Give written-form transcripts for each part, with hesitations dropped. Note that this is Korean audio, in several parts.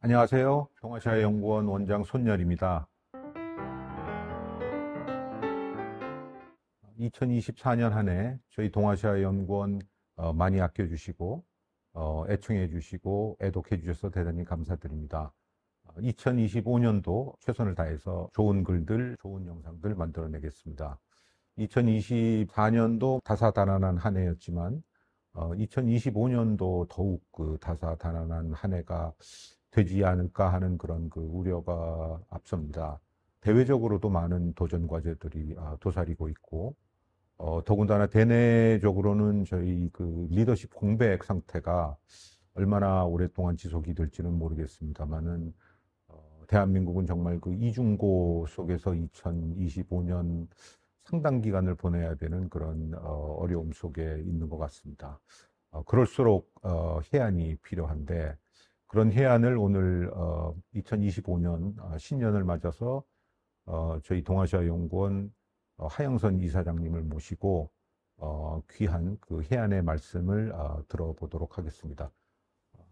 안녕하세요. 동아시아연구원 원장 손열입니다. 2024년 한 해 저희 동아시아연구원 많이 아껴주시고 애청해 주시고 애독해 주셔서 대단히 감사드립니다. 2025년도 최선을 다해서 좋은 글들, 좋은 영상들 만들어내겠습니다. 2024년도 다사다난한 한 해였지만 2025년도 더욱 그 다사다난한 한 해가 되지 않을까 하는 그런 그 우려가 앞섭니다. 대외적으로도 많은 도전 과제들이 도사리고 있고, 더군다나 대내적으로는 저희 그 리더십 공백 상태가 얼마나 오랫동안 지속이 될지는 모르겠습니다만은, 대한민국은 정말 그 이중고 속에서 2025년 상당 기간을 보내야 되는 그런 어려움 속에 있는 것 같습니다. 그럴수록 해안이 필요한데 그런 해안을 오늘 2025년 신년을 맞아서 저희 동아시아연구원 하영선 이사장님을 모시고 귀한 그 해안의 말씀을 들어보도록 하겠습니다.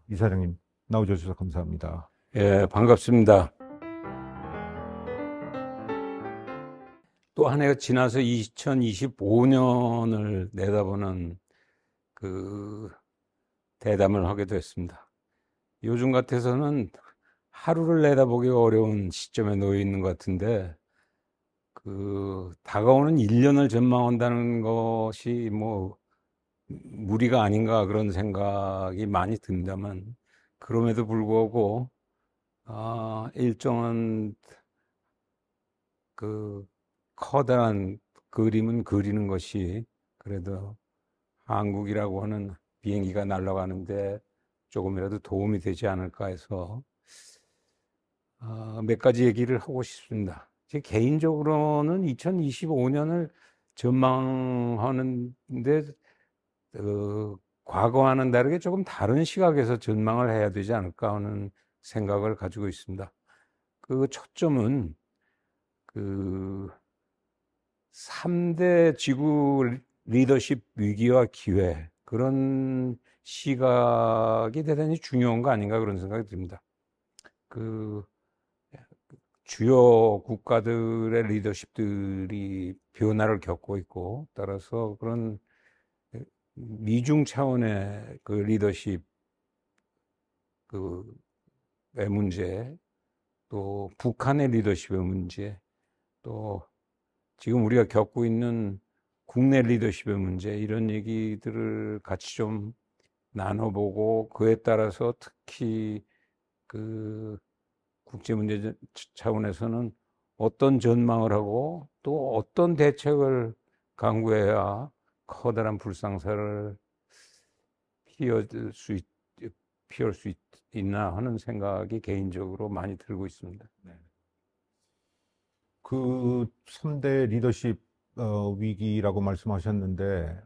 이사장님 나와주셔서 감사합니다. 예, 반갑습니다. 또 한 해가 지나서 2025년을 내다보는 그 대담을 하게 됐습니다. 요즘 같아서는 하루를 내다보기가 어려운 시점에 놓여 있는 것 같은데, 다가오는 1년을 전망한다는 것이 뭐 무리가 아닌가 그런 생각이 많이 듭니다만, 그럼에도 불구하고, 일정한 그 커다란 그림은 그리는 것이 그래도 한국이라고 하는 비행기가 날아가는데 조금이라도 도움이 되지 않을까 해서 몇 가지 얘기를 하고 싶습니다. 제 개인적으로는 2025년을 전망하는데 과거와는 다르게 조금 다른 시각에서 전망을 해야 되지 않을까 하는 생각을 가지고 있습니다. 그 초점은 그 3대 지구 리더십 위기와 기회, 그런 시각이 대단히 중요한 거 아닌가 그런 생각이 듭니다. 그 주요 국가들의 리더십들이 변화를 겪고 있고, 따라서 그런 미중 차원의 그 리더십의 문제, 또 북한의 리더십의 문제, 또 지금 우리가 겪고 있는 국내 리더십의 문제, 이런 얘기들을 같이 좀 나눠보고, 그에 따라서 특히 그 국제 문제 차원에서는 어떤 전망을 하고 또 어떤 대책을 강구해야 커다란 불상사를 피할 수 피할 수 있나 하는 생각이 개인적으로 많이 들고 있습니다. 네. 그 3대 리더십 위기라고 말씀하셨는데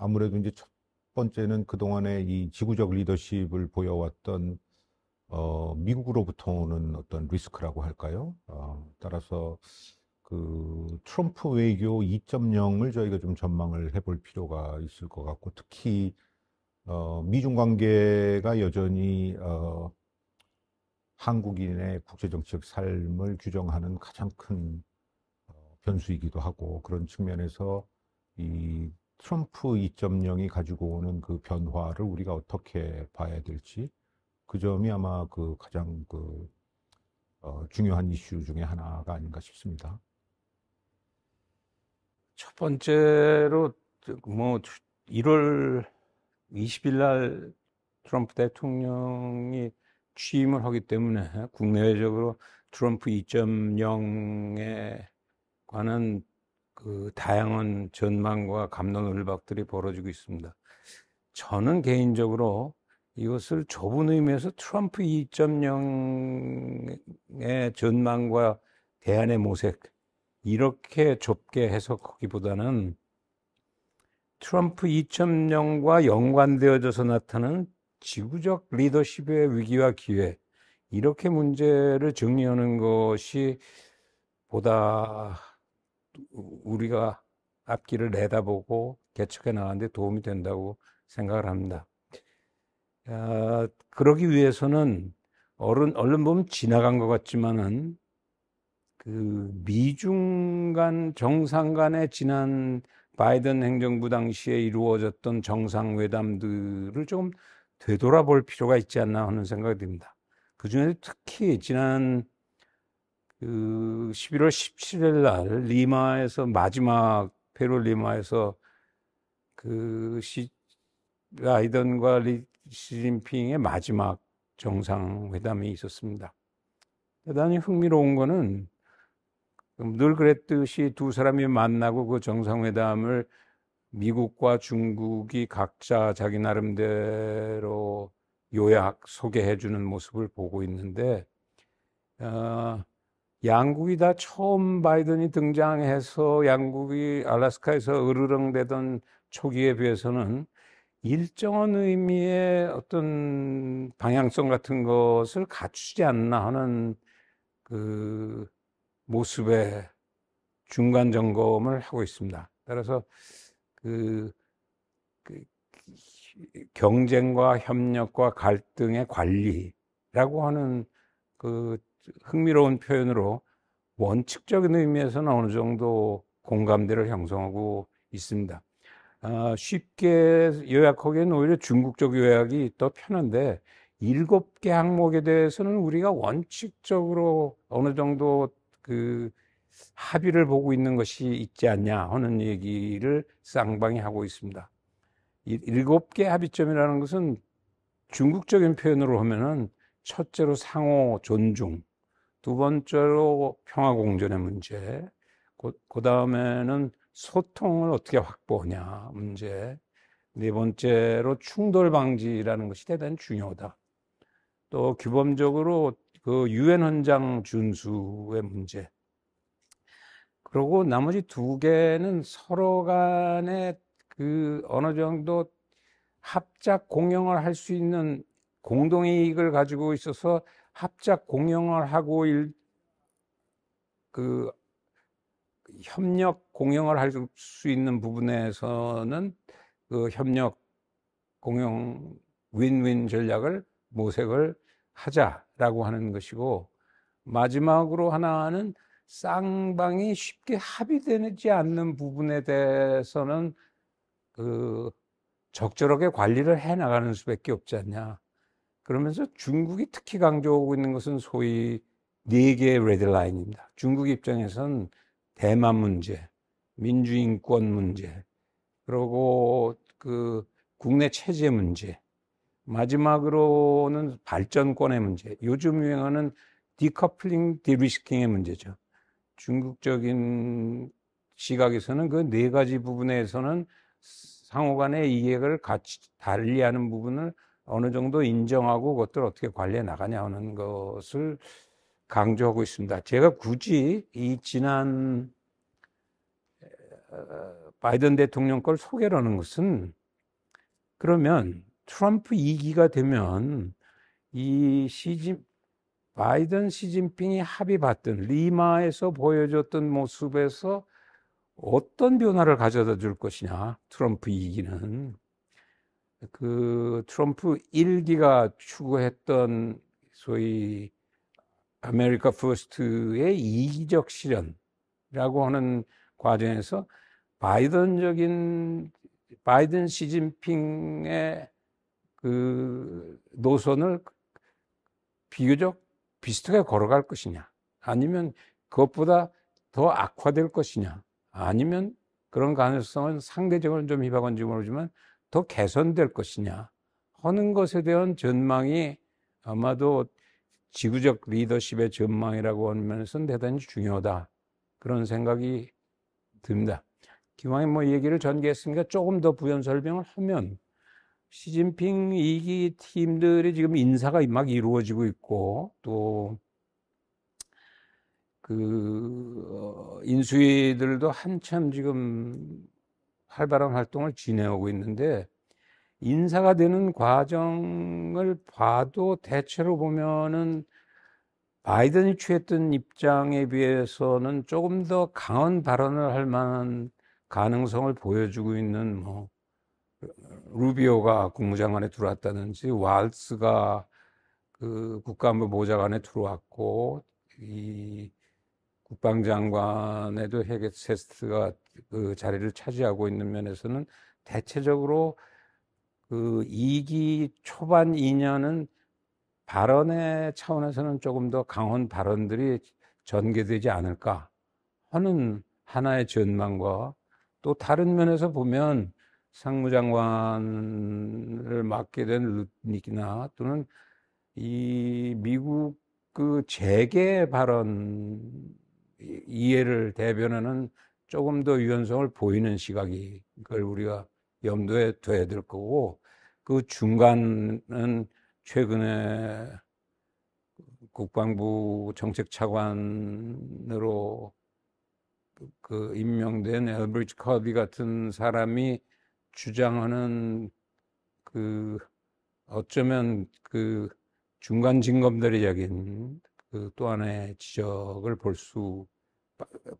아무래도 이제 첫 번째는 그동안의 이 지구적 리더십을 보여왔던 미국으로부터 오는 어떤 리스크라고 할까요? 따라서 그 트럼프 외교 2.0을 저희가 좀 전망을 해볼 필요가 있을 것 같고 특히 미중 관계가 여전히 한국인의 국제정치적 삶을 규정하는 가장 큰 변수이기도 하고 그런 측면에서 이 트럼프 2.0이 가지고 오는 그 변화를 우리가 어떻게 봐야 될지 그 점이 아마 그 가장 그 중요한 이슈 중에 하나가 아닌가 싶습니다. 첫 번째로 뭐 1월 20일 날 트럼프 대통령이 취임을 하기 때문에 국내외적으로 트럼프 2.0에 관한 그 다양한 전망과 갑론을박들이 벌어지고 있습니다. 저는 개인적으로 이것을 좁은 의미에서 트럼프 2.0의 전망과 대안의 모색, 이렇게 좁게 해석하기보다는 트럼프 2.0과 연관되어져서 나타나는 지구적 리더십의 위기와 기회, 이렇게 문제를 정리하는 것이 보다 우리가 앞길을 내다보고 개척해 나가는 데 도움이 된다고 생각을 합니다. 그러기 위해서는 얼른 보면 지나간 것 같지만은 그 미중 간 정상 간의 지난 바이든 행정부 당시에 이루어졌던 정상회담들을 조금 되돌아볼 필요가 있지 않나 하는 생각이 듭니다. 그중에 특히 지난 그 11월 17일 날 리마에서 마지막 페루 리마에서 그 바이든과 시진핑의 마지막 정상회담이 있었습니다. 대단히 흥미로운 거는 늘 그랬듯이 두 사람이 만나고 그 정상회담을 미국과 중국이 각자 자기 나름대로 요약 소개해 주는 모습을 보고 있는데, 양국이 다 처음 바이든이 등장해서 양국이 알래스카에서 으르렁대던 초기에 비해서는 일정한 의미의 어떤 방향성 같은 것을 갖추지 않나 하는 그 모습의 중간 점검을 하고 있습니다. 따라서 그, 그 경쟁과 협력과 갈등의 관리라고 하는 그 흥미로운 표현으로 원칙적인 의미에서는 어느 정도 공감대를 형성하고 있습니다. 쉽게 요약하기에는 오히려 중국적 요약이 더 편한데 7개 항목에 대해서는 우리가 원칙적으로 어느 정도 그 합의를 보고 있는 것이 있지 않냐 하는 얘기를 쌍방이 하고 있습니다. 7개 합의점이라는 것은 중국적인 표현으로 하면은 첫째로 상호 존중, 두 번째로 평화 공존의 문제, 그 다음에는 소통을 어떻게 확보하냐 문제, 네 번째로 충돌 방지라는 것이 대단히 중요하다. 또 규범적으로 그 유엔 헌장 준수의 문제. 그리고 나머지 2개는 서로 간에 그 어느 정도 합작 공영을 할 수 있는 공동이익을 가지고 있어서 합작 공영을 하고 그 협력 공영을 할 수 있는 부분에서는 그 협력 공영 윈윈 전략을 모색을 하자라고 하는 것이고, 마지막으로 하나는 쌍방이 쉽게 합의되지 않는 부분에 대해서는 그 적절하게 관리를 해 나가는 수밖에 없지 않냐. 그러면서 중국이 특히 강조하고 있는 것은 소위 4개의 레드라인입니다. 중국 입장에서는 대만 문제, 민주인권 문제, 그리고 그 국내 체제 문제, 마지막으로는 발전권의 문제, 요즘 유행하는 디커플링, 디리스킹의 문제죠. 중국적인 시각에서는 그 4가지 부분에서는 상호 간의 이익을 같이 달리하는 부분을 어느 정도 인정하고 그것들을 어떻게 관리해 나가냐 하는 것을 강조하고 있습니다. 제가 굳이 이 지난 바이든 대통령 걸 소개를 하는 것은, 그러면 트럼프 2기가 되면 이 바이든 시진핑이 합의 봤던 리마에서 보여줬던 모습에서 어떤 변화를 가져다 줄 것이냐. 트럼프 2기는 그 트럼프 1기가 추구했던 소위 아메리카 퍼스트의 이기적 실현이라고 하는 과정에서 바이든 시진핑의 그 노선을 비교적 비슷하게 걸어갈 것이냐, 아니면 그것보다 더 악화될 것이냐, 아니면 그런 가능성은 상대적으로 좀 희박한지 모르지만 더 개선될 것이냐 하는 것에 대한 전망이 아마도 지구적 리더십의 전망이라고 하면서 대단히 중요하다, 그런 생각이 듭니다. 기왕에 뭐 얘기를 전개했으니까 조금 더 부연 설명을 하면, 시진핑 2기 팀들이 지금 인사가 막 이루어지고 있고, 또 그 인수위들도 한참 지금 활발한 활동을 진행하고 있는데, 인사가 되는 과정을 봐도 대체로 보면은 바이든이 취했던 입장에 비해서는 조금 더 강한 발언을 할 만한 가능성을 보여주고 있는, 루비오가 국무장관에 들어왔다든지, 왈스가 그 국가안보 보좌관에 들어왔고, 이 국방장관에도 헤게세스트가 그 자리를 차지하고 있는 면에서는 대체적으로 그 2기 초반 2년은 발언의 차원에서는 조금 더 강한 발언들이 전개되지 않을까 하는 하나의 전망과, 또 다른 면에서 보면 상무장관을 맡게 된 룻닉이나 또는 이 미국 그 재계 발언 이해를 대변하는 조금 더 유연성을 보이는 시각이, 그걸 우리가 염두에 둬야 될 거고, 그 중간은 최근에 국방부 정책차관으로 그 임명된 엘브리지 커비 같은 사람이 주장하는 그 어쩌면 그 중간 징검다리적인 그 또 하나의 지적을 볼 수,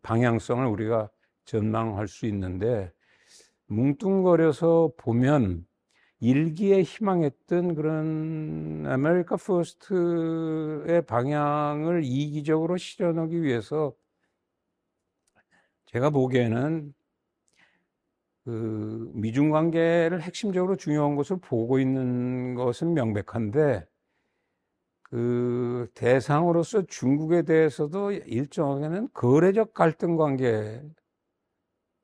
방향성을 우리가 전망할 수 있는데, 뭉뚱거려서 보면 일기에 희망했던 그런 아메리카 퍼스트의 방향을 이기적으로 실현하기 위해서 제가 보기에는 그 미중 관계를 핵심적으로 중요한 것을 보고 있는 것은 명백한데, 그 대상으로서 중국에 대해서도 일정하게는 거래적 갈등 관계를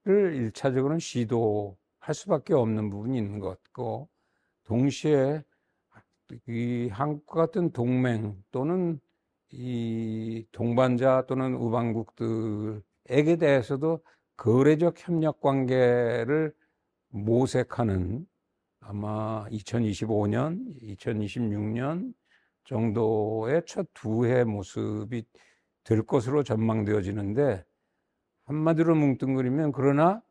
일차적으로는 시도할 수밖에 없는 부분이 있는 것 같고, 동시에 이 한국 같은 동맹 또는 이 동반자 또는 우방국들에게 대해서도 거래적 협력 관계를 모색하는, 아마 2025년, 2026년 정도의 첫 두 해 모습이 될 것으로 전망되어지는데, 한마디로 뭉뚱그리면, 그러나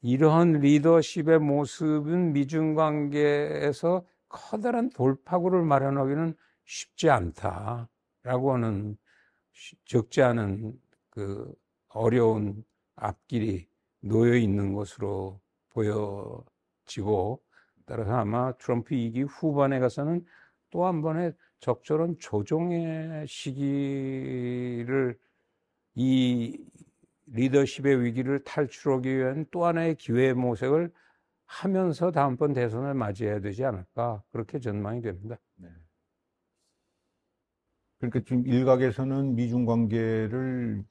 이러한 리더십의 모습은 미중 관계에서 커다란 돌파구를 마련하기는 쉽지 않다라고 하는, 적지 않은 그 어려운 앞길이 놓여 있는 것으로 보여지고, 따라서 아마 트럼프 2기 후반에 가서는 또 한 번의 적절한 조정의 시기를, 이 리더십의 위기를 탈출하기 위한 또 하나의 기회 모색을 하면서 다음번 대선을 맞이해야 되지 않을까, 그렇게 전망이 됩니다. 네. 그러니까 지금 일각에서는 미중 관계를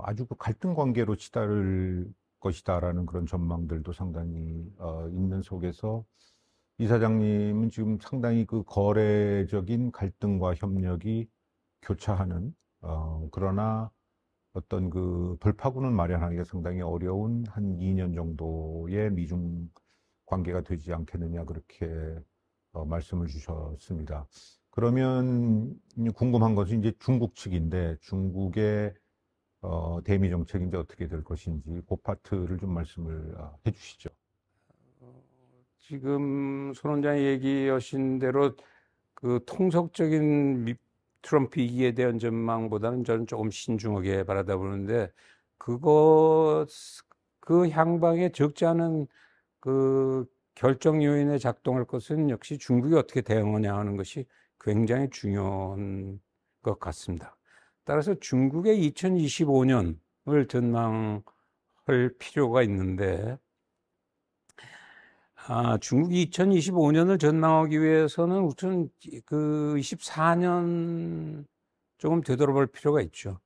아주 그 갈등 관계로 치달을 것이다라는 그런 전망들도 상당히 있는 속에서, 이 사장님은 지금 상당히 그 거래적인 갈등과 협력이 교차하는, 그러나 어떤 그 돌파구는 마련하기가 상당히 어려운 한 2년 정도의 미중 관계가 되지 않겠느냐, 그렇게 말씀을 주셨습니다. 그러면 궁금한 것은 이제 중국 측인데, 중국의 대미 정책이 이제 어떻게 될 것인지 그 파트를 좀 말씀을 해 주시죠. 지금 손 원장이 얘기하신 대로 그 통속적인 트럼프 위기에 대한 전망보다는 저는 조금 신중하게 바라다보는데, 그것, 그 향방에 적지 않은 그 결정 요인에 작동할 것은 역시 중국이 어떻게 대응하냐 하는 것이 굉장히 중요한 것 같습니다. 따라서 중국의 2025년을 전망할 필요가 있는데, 중국이 2025년을 전망하기 위해서는 우선 그 24년 조금 되돌아볼 필요가 있죠.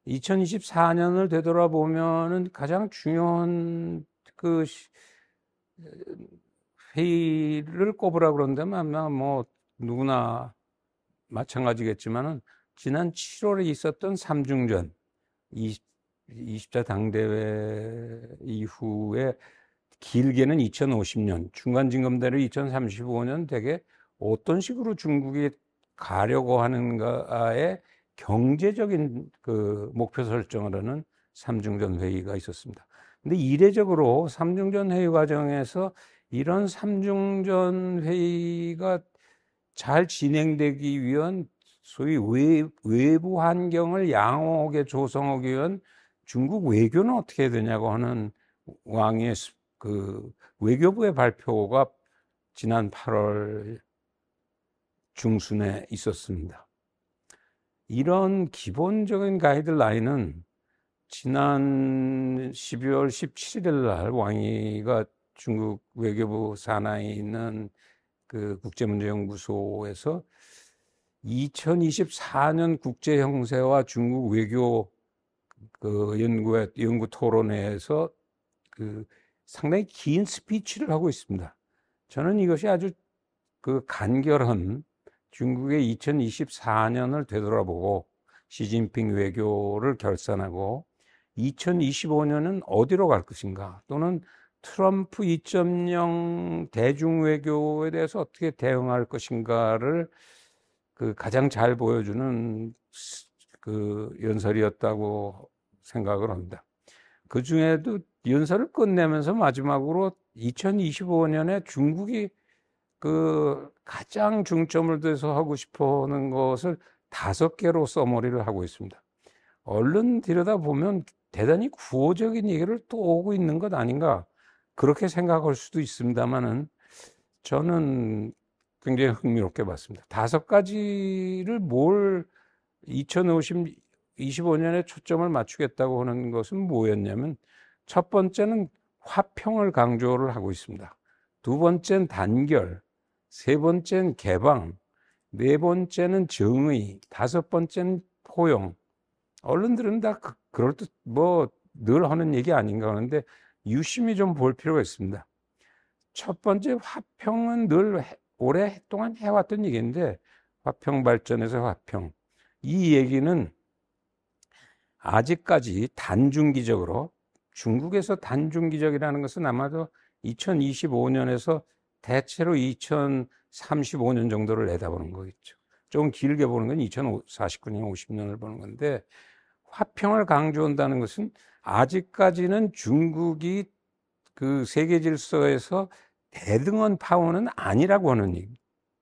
2024년을 되돌아보면은 가장 중요한 그 회의를 꼽으라 그런다면 아마 뭐 누구나 마찬가지겠지만은, 지난 7월에 있었던 삼중전 20자 당대회 이후에, 길게는 2050년, 중간징검대로 2035년 되게 어떤 식으로 중국이 가려고 하는가에 경제적인 그 목표 설정을 하는 삼중전 회의가 있었습니다. 근데 이례적으로 삼중전 회의 과정에서 이런 삼중전 회의가 잘 진행되기 위한 소위 외부 환경을 양호하게 조성하기 위한 중국 외교는 어떻게 해야 되냐고 하는 왕의 그 외교부의 발표가 지난 8월 중순에 있었습니다. 이런 기본적인 가이드라인은 지난 12월 17일 날 왕이가 중국 외교부 산하에 있는 그 국제문제연구소에서 2024년 국제 형세와 중국 외교 그 연구 토론회에서 그 상당히 긴 스피치를 하고 있습니다. 저는 이것이 아주 그 간결한 중국의 2024년을 되돌아보고 시진핑 외교를 결산하고 2025년은 어디로 갈 것인가, 또는 트럼프 2.0 대중 외교에 대해서 어떻게 대응할 것인가를 그 가장 잘 보여주는 그 연설이었다고 생각을 합니다. 그 중에도 연설을 끝내면서 마지막으로 2025년에 중국이 그 가장 중점을 둬서 하고 싶어 하는 것을 5개로 써머리를 하고 있습니다. 얼른 들여다보면 대단히 구호적인 얘기를 또 오고 있는 것 아닌가, 그렇게 생각할 수도 있습니다만은 저는 굉장히 흥미롭게 봤습니다. 5가지를 뭘 2025년에 초점을 맞추겠다고 하는 것은 뭐였냐면, 첫 번째는 화평을 강조를 하고 있습니다. 두 번째는 단결, 세 번째는 개방, 네 번째는 정의, 5번째는 포용. 언론들은 다 그럴듯 늘 하는 얘기 아닌가 하는데 유심히 좀 볼 필요가 있습니다. 첫 번째, 화평은 늘 오랫동안 해왔던 얘기인데, 화평 발전에서 화평, 이 얘기는 아직까지 단중기적으로, 중국에서 단중기적이라는 것은 아마도 2025년에서 대체로 2035년 정도를 내다보는 거겠죠. 좀 길게 보는 건 2049년, 50년을 보는 건데, 화평을 강조한다는 것은 아직까지는 중국이 그 세계 질서에서 대등한 파워는 아니라고 하는 얘기.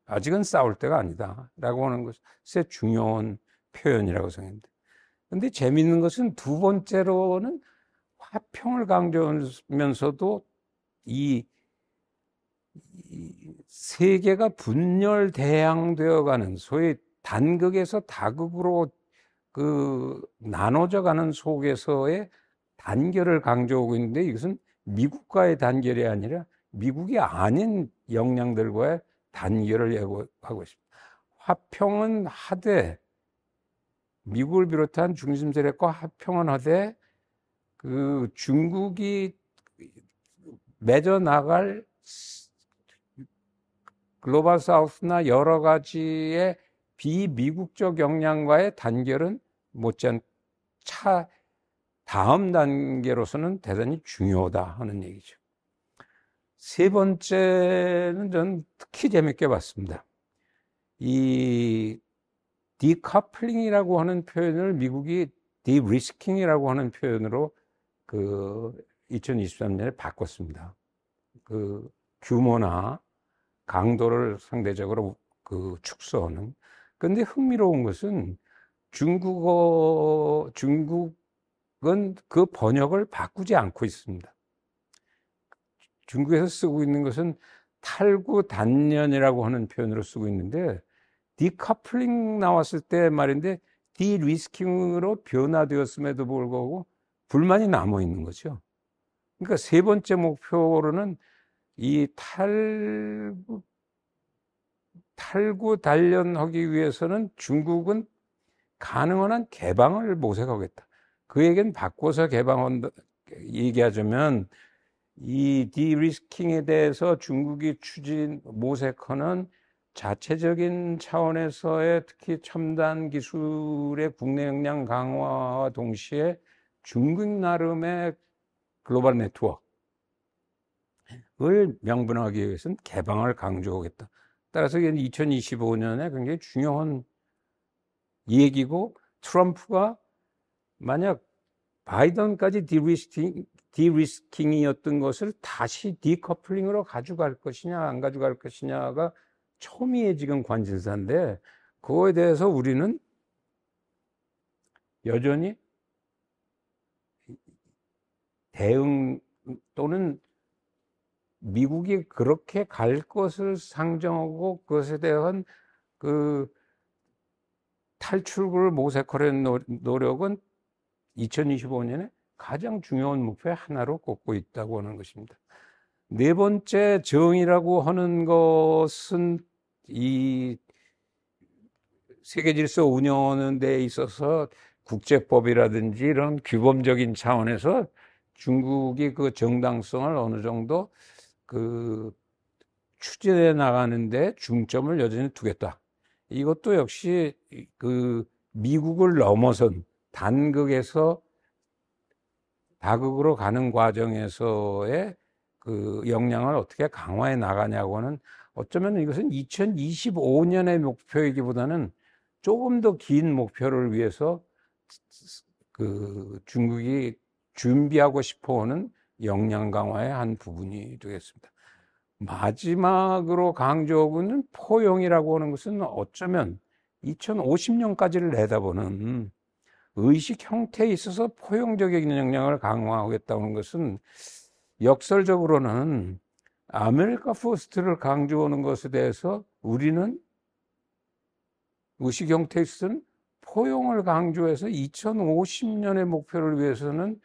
아직은 싸울 때가 아니다라고 하는 것의 중요한 표현이라고 생각합니다. 근데 재미있는 것은 두 번째로는 화평을 강조하면서도 이 세계가 분열대항되어 가는, 소위 단극에서 다극으로 그 나눠져 가는 속에서의 단결을 강조하고 있는데, 이것은 미국과의 단결이 아니라 미국이 아닌 역량들과의 단결을 하고 있습니다. 화평은 하되, 미국을 비롯한 중심 세력과 화평은 하되, 그 중국이 맺어 나갈 글로벌 사우스나 여러 가지의 비미국적 역량과의 단결은 못지않게 다음 단계로서는 대단히 중요하다 하는 얘기죠. 세 번째는 전 특히 재밌게 봤습니다. 이 디커플링이라고 하는 표현을 미국이 디리스킹이라고 하는 표현으로 그 2023년에 바꿨습니다. 그 규모나 강도를 상대적으로 그 축소하는. 그런데 흥미로운 것은 중국은 그 번역을 바꾸지 않고 있습니다. 중국에서 쓰고 있는 것은 탈구 단련이라고 하는 표현으로 쓰고 있는데, 디커플링 나왔을 때 말인데 디리스킹으로 변화되었음에도 불구하고 불만이 남아 있는 거죠. 그러니까 세 번째 목표로는 이 탈구 단련하기 위해서는 중국은 가능한 한 개방을 모색하겠다. 그 얘기는 바꿔서 얘기하자면, 이 디리스킹에 대해서 중국이 모색하는 자체적인 차원에서의 특히 첨단 기술의 국내 역량 강화와 동시에 중국 나름의 글로벌 네트워크를 명분하기 위해서는 개방을 강조하겠다. 따라서 이게 2025년에 굉장히 중요한 얘기고, 트럼프가 만약 바이든까지 디리스킹이었던 것을 다시 디커플링으로 가져갈 것이냐 안 가져갈 것이냐가 초미의 지금 관심사인데, 그거에 대해서 우리는 여전히 대응 또는 미국이 그렇게 갈 것을 상정하고 그것에 대한 그 탈출구를 모색하려는 노력은 2025년에 가장 중요한 목표의 하나로 꼽고 있다고 하는 것입니다. 네 번째 정의라고 하는 것은 이 세계 질서 운영하는 데 있어서 국제법이라든지 이런 규범적인 차원에서 중국이 그 정당성을 어느 정도 그 추진해 나가는데 중점을 여전히 두겠다. 이것도 역시 그 미국을 넘어선 단극에서 다극으로 가는 과정에서의 그 역량을 어떻게 강화해 나가냐고 하는, 어쩌면 이것은 2025년의 목표이기보다는 조금 더 긴 목표를 위해서 그 중국이 준비하고 싶어 하는 역량 강화의 한 부분이 되겠습니다. 마지막으로 강조하고 있는 포용이라고 하는 것은 어쩌면 2050년까지를 내다보는 의식 형태에 있어서 포용적인 역량을 강화하겠다는 것은 역설적으로는 아메리카 퍼스트를 강조하는 것에 대해서 우리는 의식 형태에 있어서는 포용을 강조해서 2050년의 목표를 위해서는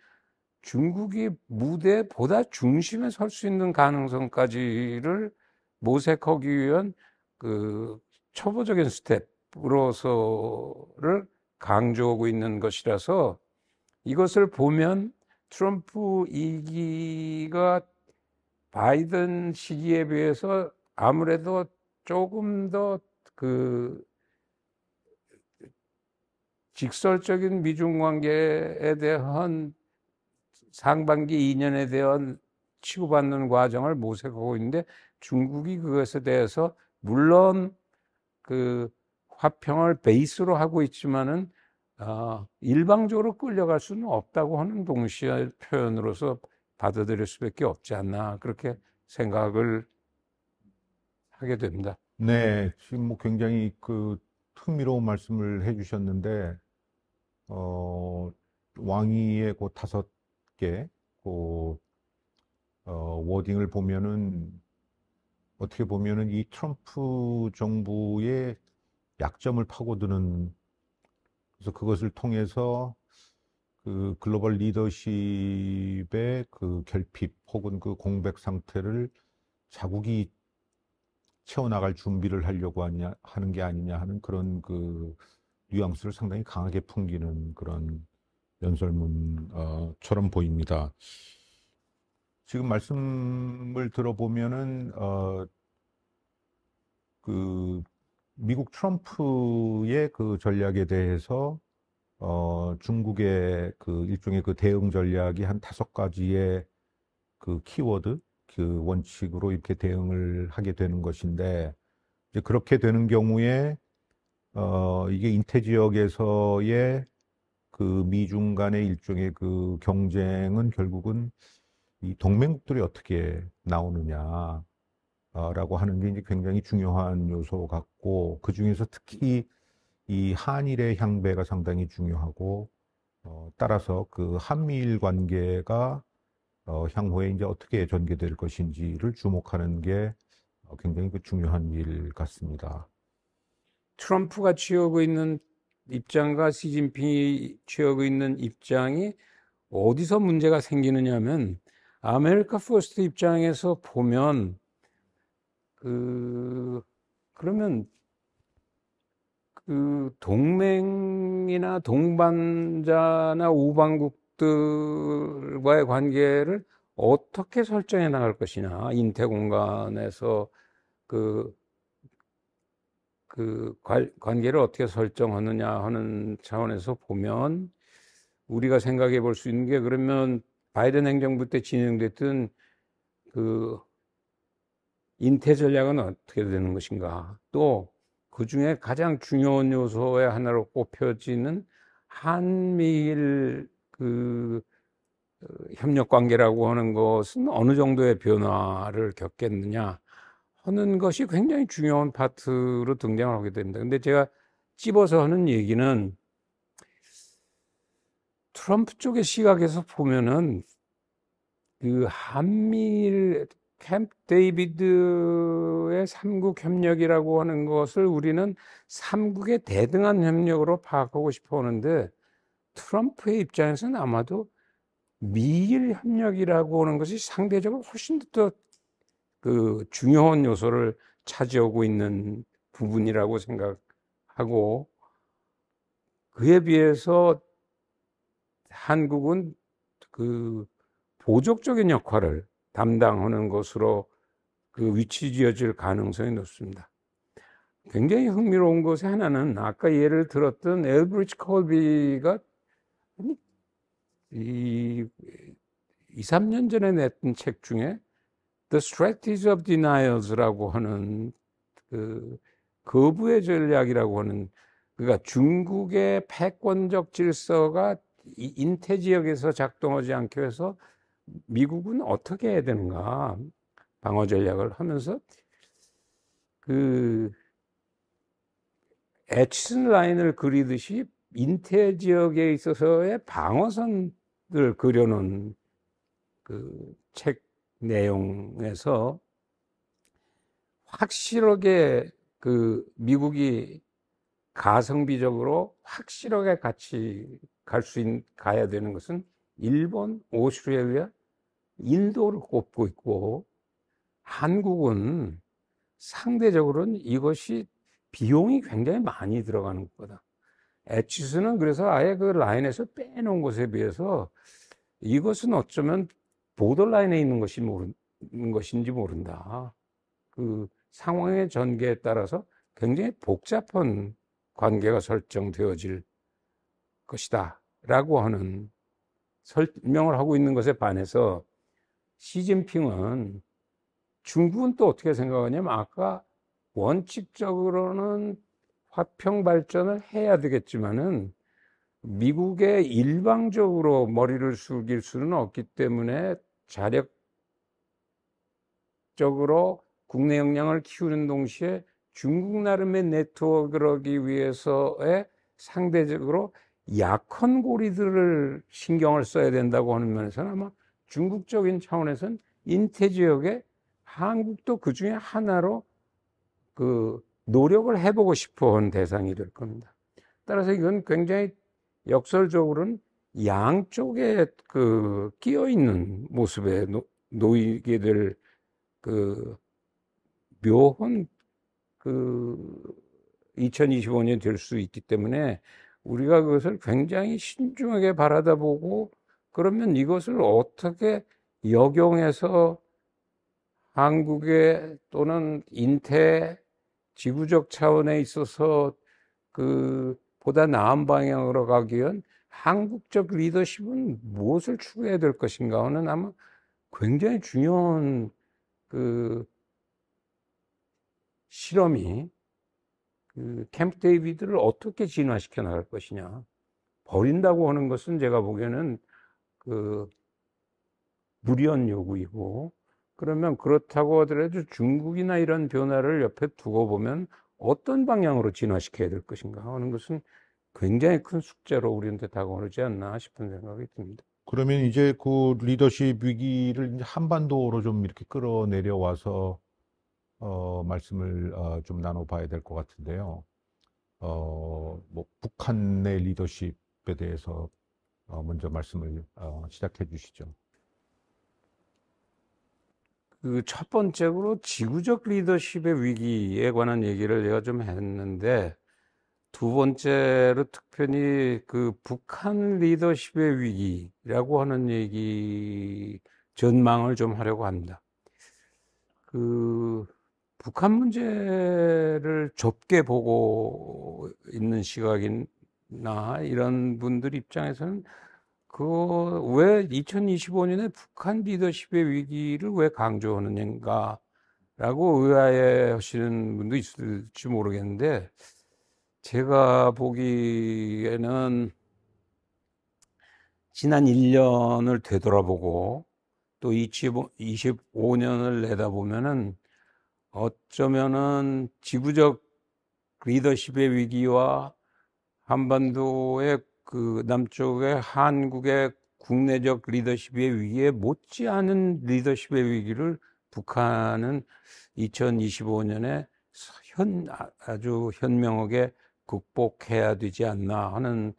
중국이 무대 보다 중심에 설 수 있는 가능성까지를 모색하기 위한 그 초보적인 스텝으로서를 강조하고 있는 것이라서, 이것을 보면 트럼프 2기가 바이든 시기에 비해서 아무래도 조금 더 그 직설적인 미중 관계에 대한 상반기 2년에 대한 치고받는 과정을 모색하고 있는데, 중국이 그것에 대해서 물론 그 화평을 베이스로 하고 있지만은 일방적으로 끌려갈 수는 없다고 하는 동시에 표현으로서 받아들일 수밖에 없지 않나, 그렇게 생각을 하게 됩니다. 네, 지금 뭐 굉장히 그 흥미로운 말씀을 해주셨는데, 왕위의 그 5개, 그, 워딩을 보면은, 어떻게 보면은 이 트럼프 정부의 약점을 파고드는, 그래서 그것을 통해서 그 글로벌 리더십의 그 결핍 혹은 그 공백 상태를 자국이 채워나갈 준비를 하려고 하는 게 아니냐 하는 그런 그 뉘앙스를 상당히 강하게 풍기는 그런 연설문처럼 보입니다. 지금 말씀을 들어보면은 그 미국 트럼프의 그 전략에 대해서 중국의 그 일종의 그 대응 전략이 한 5가지의 그 키워드, 그 원칙으로 이렇게 대응을 하게 되는 것인데, 이제 그렇게 되는 경우에 이게 인태 지역에서의 그 미중 간의 일종의 그 경쟁은 결국은 이 동맹국들이 어떻게 나오느냐, 라고 하는 게 이제 굉장히 중요한 요소 같고, 그 중에서 특히 이 한일의 향배가 상당히 중요하고, 따라서 그 한미일 관계가 향후에 이제 어떻게 전개될 것인지를 주목하는 게 굉장히 그 중요한 일 같습니다. 트럼프가 취하고 있는 입장과 시진핑이 취하고 있는 입장이 어디서 문제가 생기느냐 하면, 아메리카 퍼스트 입장에서 보면 그러면 그 동맹이나 동반자나 우방국들과의 관계를 어떻게 설정해 나갈 것이냐, 인태 공간에서 그 관계를 어떻게 설정하느냐 하는 차원에서 보면, 우리가 생각해 볼 수 있는 게, 그러면 바이든 행정부 때 진행됐던 그 인태 전략은 어떻게 되는 것인가, 또 그 중에 가장 중요한 요소의 하나로 꼽혀지는 한미일 협력 관계라고 하는 것은 어느 정도의 변화를 겪겠느냐 하는 것이 굉장히 중요한 파트로 등장을 하게 됩니다. 근데 제가 찝어서 하는 얘기는, 트럼프 쪽의 시각에서 보면은 그 한미일 캠프 데이비드의 삼국 협력이라고 하는 것을 우리는 삼국의 대등한 협력으로 파악하고 싶어 하는데 트럼프의 입장에서는 아마도 미일 협력이라고 하는 것이 상대적으로 훨씬 더 그 중요한 요소를 차지하고 있는 부분이라고 생각하고 그에 비해서 한국은 그 보적적인 역할을 담당하는 것으로 그 위치 지어질 가능성이 높습니다. 굉장히 흥미로운 것의 하나는 아까 예를 들었던 엘브리지 콜비가 이 2, 3년 전에 냈던 책 중에 The Strategy of Denials라고 하는 그 거부의 전략이라고 하는 그러니까 중국의 패권적 질서가 인태 지역에서 작동하지 않게 해서 미국은 어떻게 해야 되는가 방어 전략을 하면서 그 에치슨 라인을 그리듯이 인태 지역에 있어서의 방어선을 그려놓은 그 책 내용에서 확실하게 그 미국이 가성비적으로 확실하게 같이 가야 되는 것은 일본, 오스트레일리아, 인도를 꼽고 있고 한국은 상대적으로는 이것이 비용이 굉장히 많이 들어가는 것보다 에치스는 그래서 아예 그 라인에서 빼놓은 것에 비해서 이것은 어쩌면 보더라인에 있는 것인지 모른다. 그 상황의 전개에 따라서 굉장히 복잡한 관계가 설정되어질 것이다 라고 하는 설명을 하고 있는 것에 반해서 시진핑은 중국은 또 어떻게 생각하냐면 아까 원칙적으로는 화평 발전을 해야 되겠지만은 미국에 일방적으로 머리를 숙일 수는 없기 때문에 자력적으로 국내 역량을 키우는 동시에 중국 나름의 네트워크를 하기 위해서의 상대적으로 약한 고리들을 신경을 써야 된다고 하는 면에서는 아마 중국적인 차원에서는 인태 지역에 한국도 그 중에 하나로 그 노력을 해보고 싶어 하는 대상이 될 겁니다. 따라서 이건 굉장히 역설적으로는 양쪽에 그 끼어 있는 모습에 놓이게 될 그 묘한 그 2025년 될 수 있기 때문에 우리가 그것을 굉장히 신중하게 바라다보고 그러면 이것을 어떻게 역용해서 한국의 또는 인태 지구적 차원에 있어서 그 보다 나은 방향으로 가기 위한 한국적 리더십은 무엇을 추구해야 될 것인가 하는 아마 굉장히 중요한 그 실험이 그 캠프 데이비드를 어떻게 진화시켜 나갈 것이냐. 버린다고 하는 것은 제가 보기에는 그 무리한 요구이고 그러면 그렇다고 하더라도 중국이나 이런 변화를 옆에 두고 보면 어떤 방향으로 진화시켜야 될 것인가 하는 것은 굉장히 큰 숙제로 우리한테 다가오지 않나 싶은 생각이 듭니다. 그러면 이제 그 리더십 위기를 이제 한반도로 좀 이렇게 끌어내려와서 말씀을 좀 나눠봐야 될 것 같은데요. 뭐 북한의 리더십에 대해서 먼저 말씀을 시작해 주시죠. 그 첫 번째로 지구적 리더십의 위기에 관한 얘기를 제가 좀 했는데 두 번째로 특별히 그 북한 리더십의 위기라고 하는 얘기 전망을 좀 하려고 합니다. 그 북한 문제를 좁게 보고 있는 시각이나 이런 분들 입장에서는 그 왜 2025년에 북한 리더십의 위기를 왜 강조하느냐라고 의아해 하시는 분도 있을지 모르겠는데 제가 보기에는 지난 1년을 되돌아보고 또 25년을 내다보면은 어쩌면은 지구적 리더십의 위기와 한반도의 그 남쪽의 한국의 국내적 리더십의 위기에 못지않은 리더십의 위기를 북한은 2025년에 아주 현명하게 극복해야 되지 않나 하는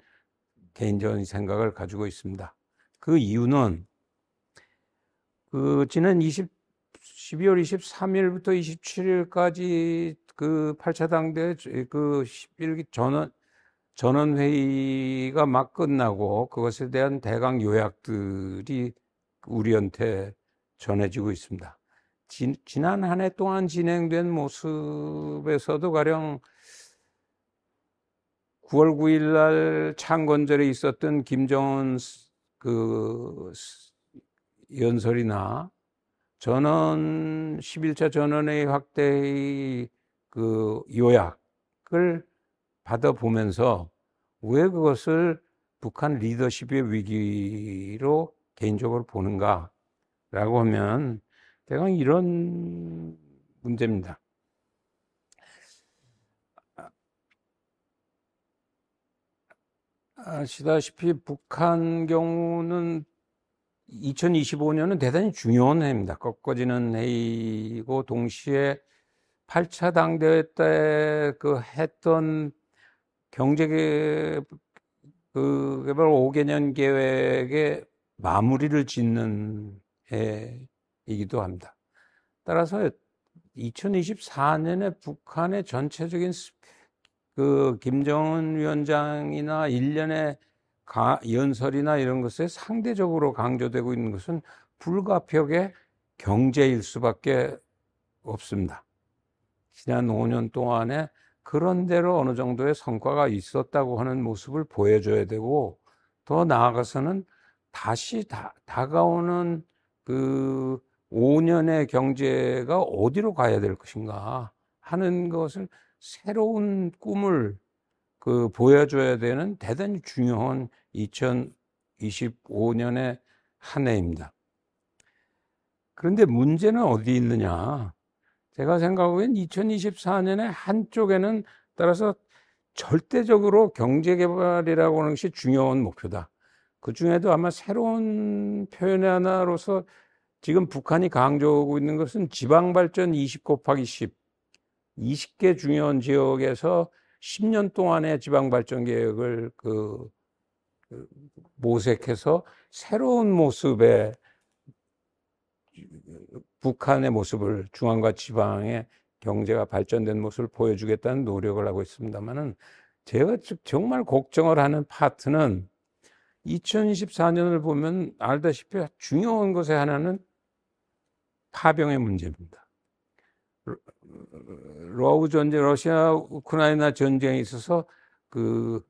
개인적인 생각을 가지고 있습니다. 그 이유는 지난 12월 23일부터 27일까지 그 8차 당대 그 11기 전원회의가 막 끝나고 그것에 대한 대강 요약들이 우리한테 전해지고 있습니다. 지난 한 해 동안 진행된 모습에서도 가령 9월 9일 날 창건절에 있었던 김정은 그 연설이나 전원 11차 전원회의 확대의 그 요약을 받아보면서 왜 그것을 북한 리더십의 위기로 개인적으로 보는가라고 하면 대강 이런 문제입니다. 아시다시피 북한 경우는 2025년은 대단히 중요한 해입니다. 꺾어지는 해이고 동시에 8차 당대회 때 그 했던 경제 개발 5개년 계획의 마무리를 짓는 해이기도 합니다. 따라서 2024년에 북한의 전체적인 그 김정은 위원장이나 일련의 연설이나 이런 것에 상대적으로 강조되고 있는 것은 불가피하게 경제일 수밖에 없습니다. 지난 5년 동안에 그런대로 어느 정도의 성과가 있었다고 하는 모습을 보여줘야 되고, 더 나아가서는 다시 다가오는 그 5년의 경제가 어디로 가야 될 것인가 하는 것을 새로운 꿈을 보여줘야 되는 대단히 중요한 2025년의 한 해입니다. 그런데 문제는 어디 있느냐? 제가 생각하기엔 2024년에 한쪽에는 따라서 절대적으로 경제개발이라고 하는 것이 중요한 목표다. 그 중에도 아마 새로운 표현의 하나로서 지금 북한이 강조하고 있는 것은 지방발전 20 곱하기 10, 20개 중요한 지역에서 10년 동안의 지방발전 계획을 모색해서 새로운 모습의 북한의 모습을, 중앙과 지방의 경제가 발전된 모습을 보여주겠다는 노력을 하고 있습니다만은, 제가 정말 걱정을 하는 파트는 2024년을 보면 알다시피 중요한 것의 하나는 파병의 문제입니다. 러우 전쟁, 러시아 우크라이나 전쟁에 있어서 그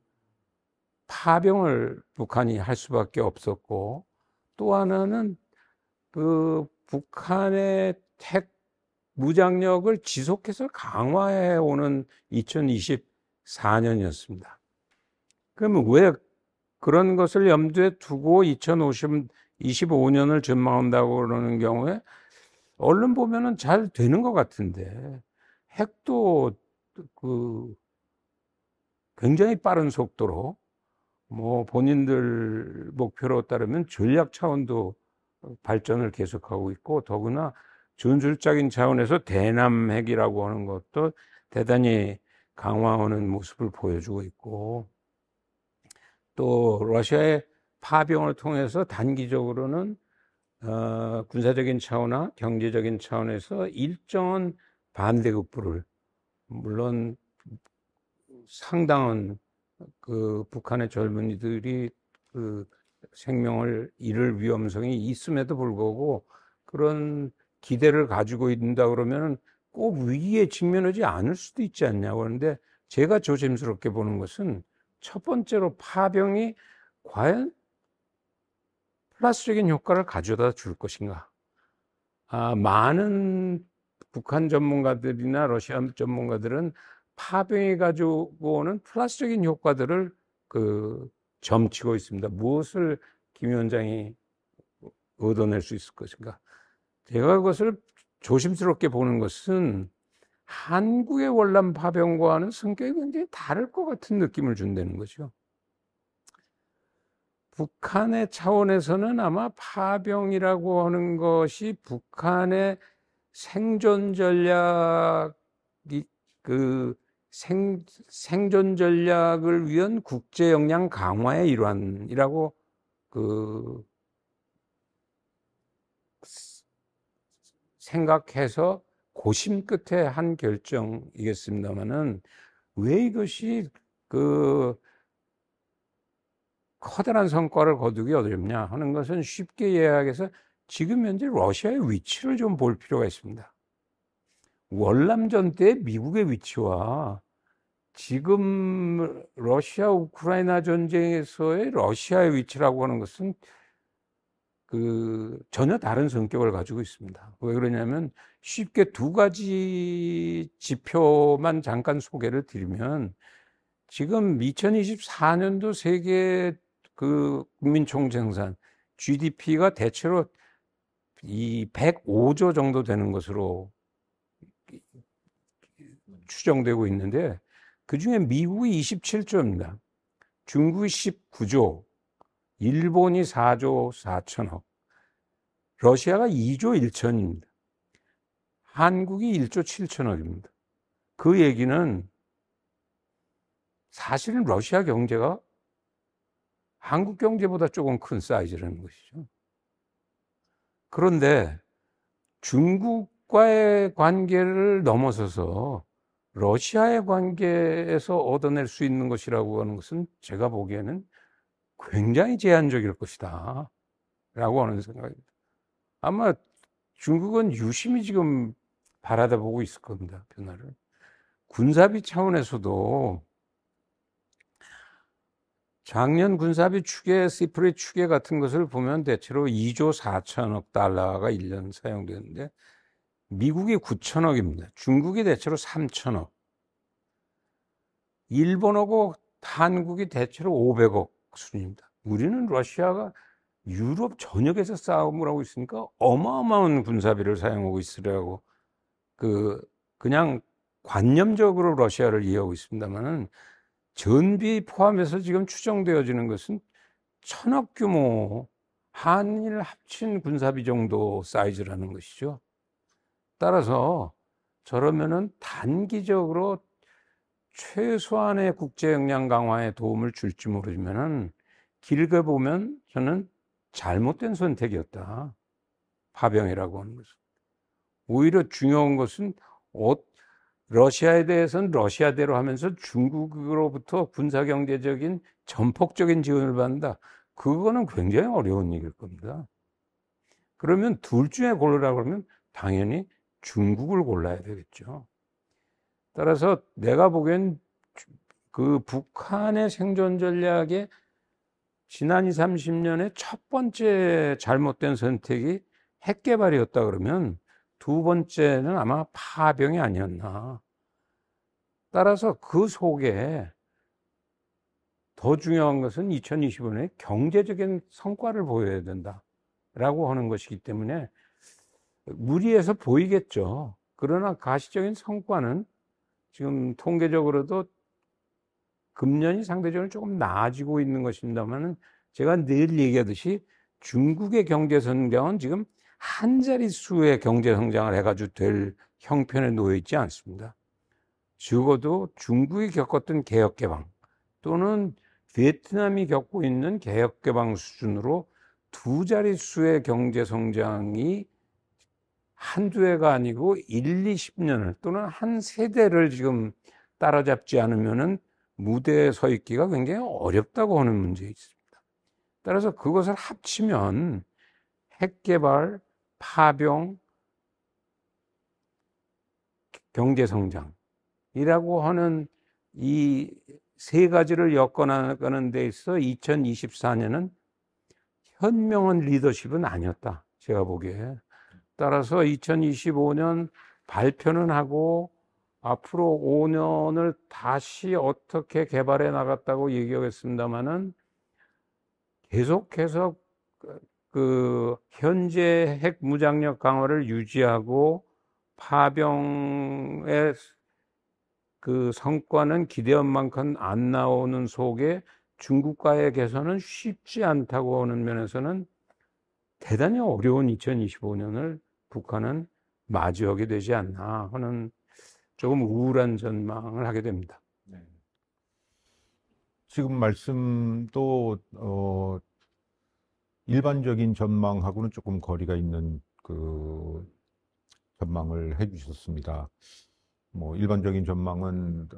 파병을 북한이 할 수밖에 없었고, 또 하나는 그 북한의 무장력을 지속해서 강화해 오는 2024년이었습니다. 그러면 왜 그런 것을 염두에 두고 2025년을 전망한다고 그러는 경우에 얼른 보면은 잘 되는 것 같은데, 핵도 굉장히 빠른 속도로 본인들 목표로 따르면 전략 차원도 발전을 계속하고 있고, 더구나 전술적인 차원에서 대남핵이라고 하는 것도 대단히 강화하는 모습을 보여주고 있고, 또 러시아의 파병을 통해서 단기적으로는 군사적인 차원이나 경제적인 차원에서 일정한 반대급부를, 물론 상당한 북한의 젊은이들이 생명을 잃을 위험성이 있음에도 불구하고 그런 기대를 가지고 있다 그러면은 꼭 위기에 직면하지 않을 수도 있지 않냐고 하는데, 제가 조심스럽게 보는 것은 첫 번째로 파병이 과연 플러스적인 효과를 가져다 줄 것인가. 많은 북한 전문가들이나 러시아 전문가들은 파병이 가지고 오는 플러스적인 효과들을 점치고 있습니다. 무엇을 김 위원장이 얻어낼 수 있을 것인가. 제가 그것을 조심스럽게 보는 것은 한국의 월남 파병과는 성격이 굉장히 다를 것 같은 느낌을 준다는 거죠. 북한의 차원에서는 아마 파병이라고 하는 것이 북한의 생존 전략이 생존 전략을 위한 국제 역량 강화의 일환이라고 생각해서 고심 끝에 한 결정이겠습니다만은 왜 이것이 커다란 성과를 거두기 어렵냐 하는 것은 쉽게 이야기해서 지금 현재 러시아의 위치를 좀 볼 필요가 있습니다. 월남전 때 미국의 위치와 지금 러시아 우크라이나 전쟁에서의 러시아의 위치라고 하는 것은 전혀 다른 성격을 가지고 있습니다. 왜 그러냐면 쉽게 두 가지 지표만 잠깐 소개를 드리면 지금 2024년도 세계 국민 총생산 GDP가 대체로 이 105조 정도 되는 것으로 추정되고 있는데 그중에 미국이 27조입니다. 중국이 19조, 일본이 4조 4천억, 러시아가 2조 1천입니다. 한국이 1조 7천억입니다. 그 얘기는 사실은 러시아 경제가 한국 경제보다 조금 큰 사이즈라는 것이죠. 그런데 중국과의 관계를 넘어서서 러시아의 관계에서 얻어낼 수 있는 것이라고 하는 것은 제가 보기에는 굉장히 제한적일 것이다 라고 하는 생각입니다. 아마 중국은 유심히 지금 바라다보고 있을 겁니다. 변화를. 군사비 차원에서도 작년 군사비 추계, 시프리 추계 같은 것을 보면 대체로 2조 4천억 달러가 1년 사용되는데 미국이 9천억입니다. 중국이 대체로 3천억. 일본하고 한국이 대체로 500억 수준입니다. 우리는 러시아가 유럽 전역에서 싸움을 하고 있으니까 어마어마한 군사비를 사용하고 있으라고 그냥 관념적으로 러시아를 이해하고 있습니다만은 전비 포함해서 지금 추정되어지는 것은 1,000억 규모 한일 합친 군사비 정도 사이즈라는 것이죠. 따라서 저러면은 단기적으로 최소한의 국제 역량 강화에 도움을 줄지 모르지만은 길게 보면 저는 잘못된 선택이었다. 파병이라고 하는 것은. 오히려 중요한 것은 러시아에 대해서는 러시아대로 하면서 중국으로부터 군사경제적인 전폭적인 지원을 받는다. 그거는 굉장히 어려운 일일 겁니다. 그러면 둘 중에 고르라고 하면 당연히 중국을 골라야 되겠죠. 따라서 내가 보기엔 북한의 생존 전략의 지난 20, 30년의 첫 번째 잘못된 선택이 핵 개발이었다 그러면 두 번째는 아마 파병이 아니었나. 따라서 그 속에 더 중요한 것은 2025년에 경제적인 성과를 보여야 된다라고 하는 것이기 때문에 무리해서 보이겠죠. 그러나 가시적인 성과는 지금 통계적으로도 금년이 상대적으로 조금 나아지고 있는 것입니다만은 제가 늘 얘기하듯이 중국의 경제 성장은 지금 한 자릿수의 경제 성장을 해가지고 될 형편에 놓여 있지 않습니다. 적어도 중국이 겪었던 개혁 개방 또는 베트남이 겪고 있는 개혁 개방 수준으로 두 자릿수의 경제 성장이 한두 해가 아니고 1, 20년을 또는 한 세대를 지금 따라잡지 않으면은 무대에 서 있기가 굉장히 어렵다고 하는 문제가 있습니다. 따라서 그것을 합치면 핵 개발, 파병, 경제 성장이라고 하는 이 세 가지를 엮어나가는 데 있어 2024년은 현명한 리더십은 아니었다. 제가 보기에. 따라서 2025년 발표는 하고 앞으로 5년을 다시 어떻게 개발해 나갔다고 얘기하겠습니다만은 계속해서 현재 핵 무장력 강화를 유지하고 파병의 성과는 기대한 만큼 안 나오는 속에 중국과의 개선은 쉽지 않다고 하는 면에서는 대단히 어려운 2025년을 북한은 마주하게 되지 않나 하는 조금 우울한 전망을 하게 됩니다. 네. 지금 말씀도 일반적인 전망하고는 조금 거리가 있는 그 전망을 해주셨습니다. 뭐 일반적인 전망은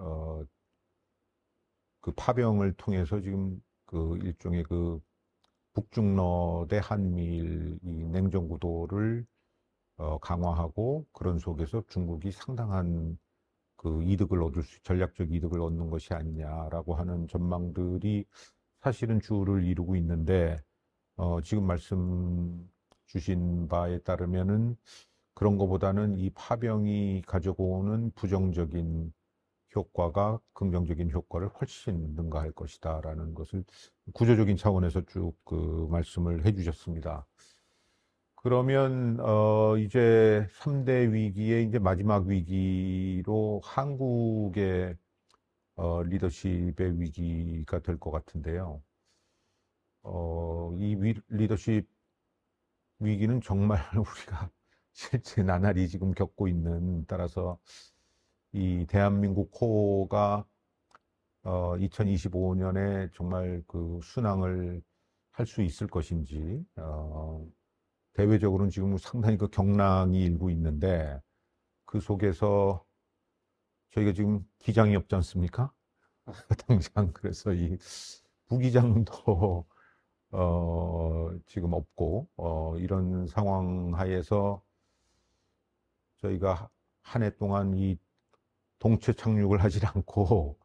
그 파병을 통해서 지금 그 일종의 그 북중러 대 한미일 이 냉전 구도를 강화하고 그런 속에서 중국이 상당한 그 이득을 얻을 전략적 이득을 얻는 것이 아니냐라고 하는 전망들이 사실은 주를 이루고 있는데 지금 말씀 주신 바에 따르면은 그런 것보다는 이 파병이 가지고 오는 부정적인 효과가 긍정적인 효과를 훨씬 능가할 것이다라는 것을 구조적인 차원에서 쭉 그 말씀을 해주셨습니다. 그러면 이제 3대 위기의 이제 마지막 위기로 한국의 리더십의 위기가 될 것 같은데요. 이 리더십 위기는 정말 우리가 실제 나날이 지금 겪고 있는 따라서 이 대한민국 호가 2025년에 정말 그 순항을 할 수 있을 것인지 대외적으로는 지금 상당히 그 경랑이 일고 있는데 그 속에서 저희가 지금 기장이 없지 않습니까? 당장 그래서 이 부기장도 지금 없고 이런 상황 하에서 저희가 한 해 동안 이 동체 착륙을 하지 않고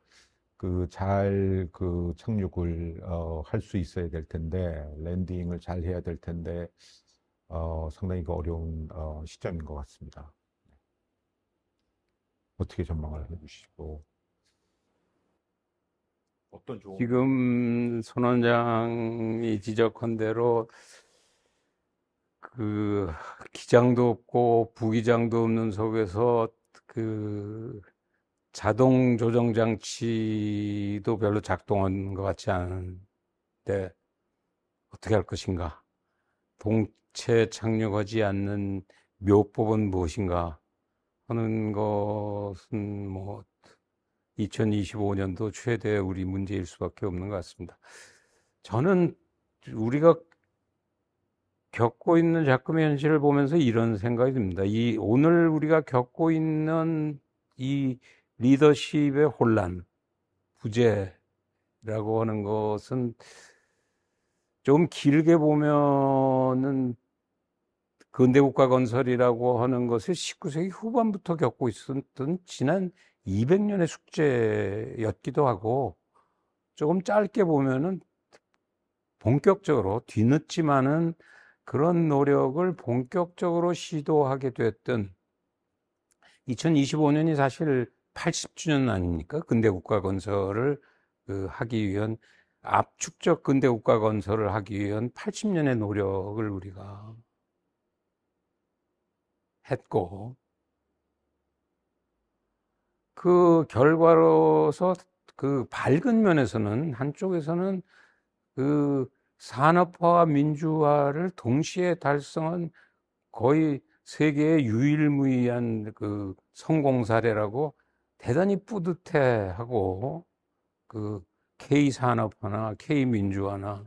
그 잘 그 착륙을 할 수 있어야 될 텐데 랜딩을 잘 해야 될 텐데 상당히 그 어려운 시점인 것 같습니다. 어떻게 전망을 해주시고 어떤 조언? 지금 손 원장이 지적한 대로 그 기장도 없고 부기장도 없는 속에서 그 자동 조정 장치도 별로 작동하는 것 같지 않은데 어떻게 할 것인가? 동체 착륙하지 않는 묘법은 무엇인가 하는 것은 뭐 2025년도 최대 우리 문제일 수밖에 없는 것 같습니다. 저는 우리가 겪고 있는 작금의 현실을 보면서 이런 생각이 듭니다. 오늘 우리가 겪고 있는 이 리더십의 혼란, 부재라고 하는 것은 좀 길게 보면은 근대국가 건설이라고 하는 것을 19세기 후반부터 겪고 있었던 지난 200년의 숙제였기도 하고 조금 짧게 보면은 본격적으로 뒤늦지만은 그런 노력을 본격적으로 시도하게 됐던 2025년이 사실 80주년 아닙니까? 근대국가 건설을 하기 위한 압축적 근대국가 건설을 하기 위한 80년의 노력을 우리가 했고 그 결과로서 그 밝은 면에서는 한쪽에서는 그 산업화와 민주화를 동시에 달성한 거의 세계의 유일무이한 그 성공 사례라고 대단히 뿌듯해하고 그 K 산업화나 K 민주화나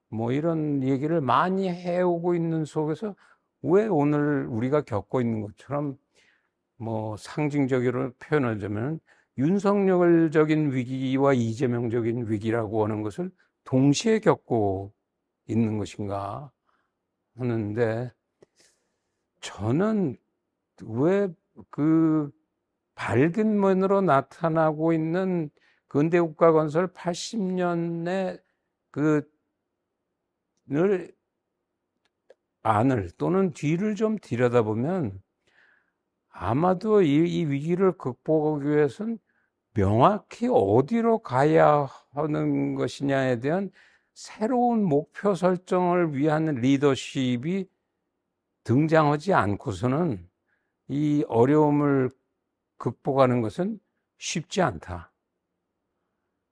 뭐 이런 얘기를 많이 해오고 있는 속에서 왜 오늘 우리가 겪고 있는 것처럼 뭐 상징적으로 표현하자면 윤석열적인 위기와 이재명적인 위기라고 하는 것을 동시에 겪고 있는 것인가 하는데 저는 왜 그 밝은 면으로 나타나고 있는 근대국가 건설 80년의 그를 안을 또는 뒤를 좀 들여다보면 아마도 이 위기를 극복하기 위해서는 명확히 어디로 가야 하는 것이냐에 대한 새로운 목표 설정을 위한 리더십이 등장하지 않고서는 이 어려움을 극복하는 것은 쉽지 않다.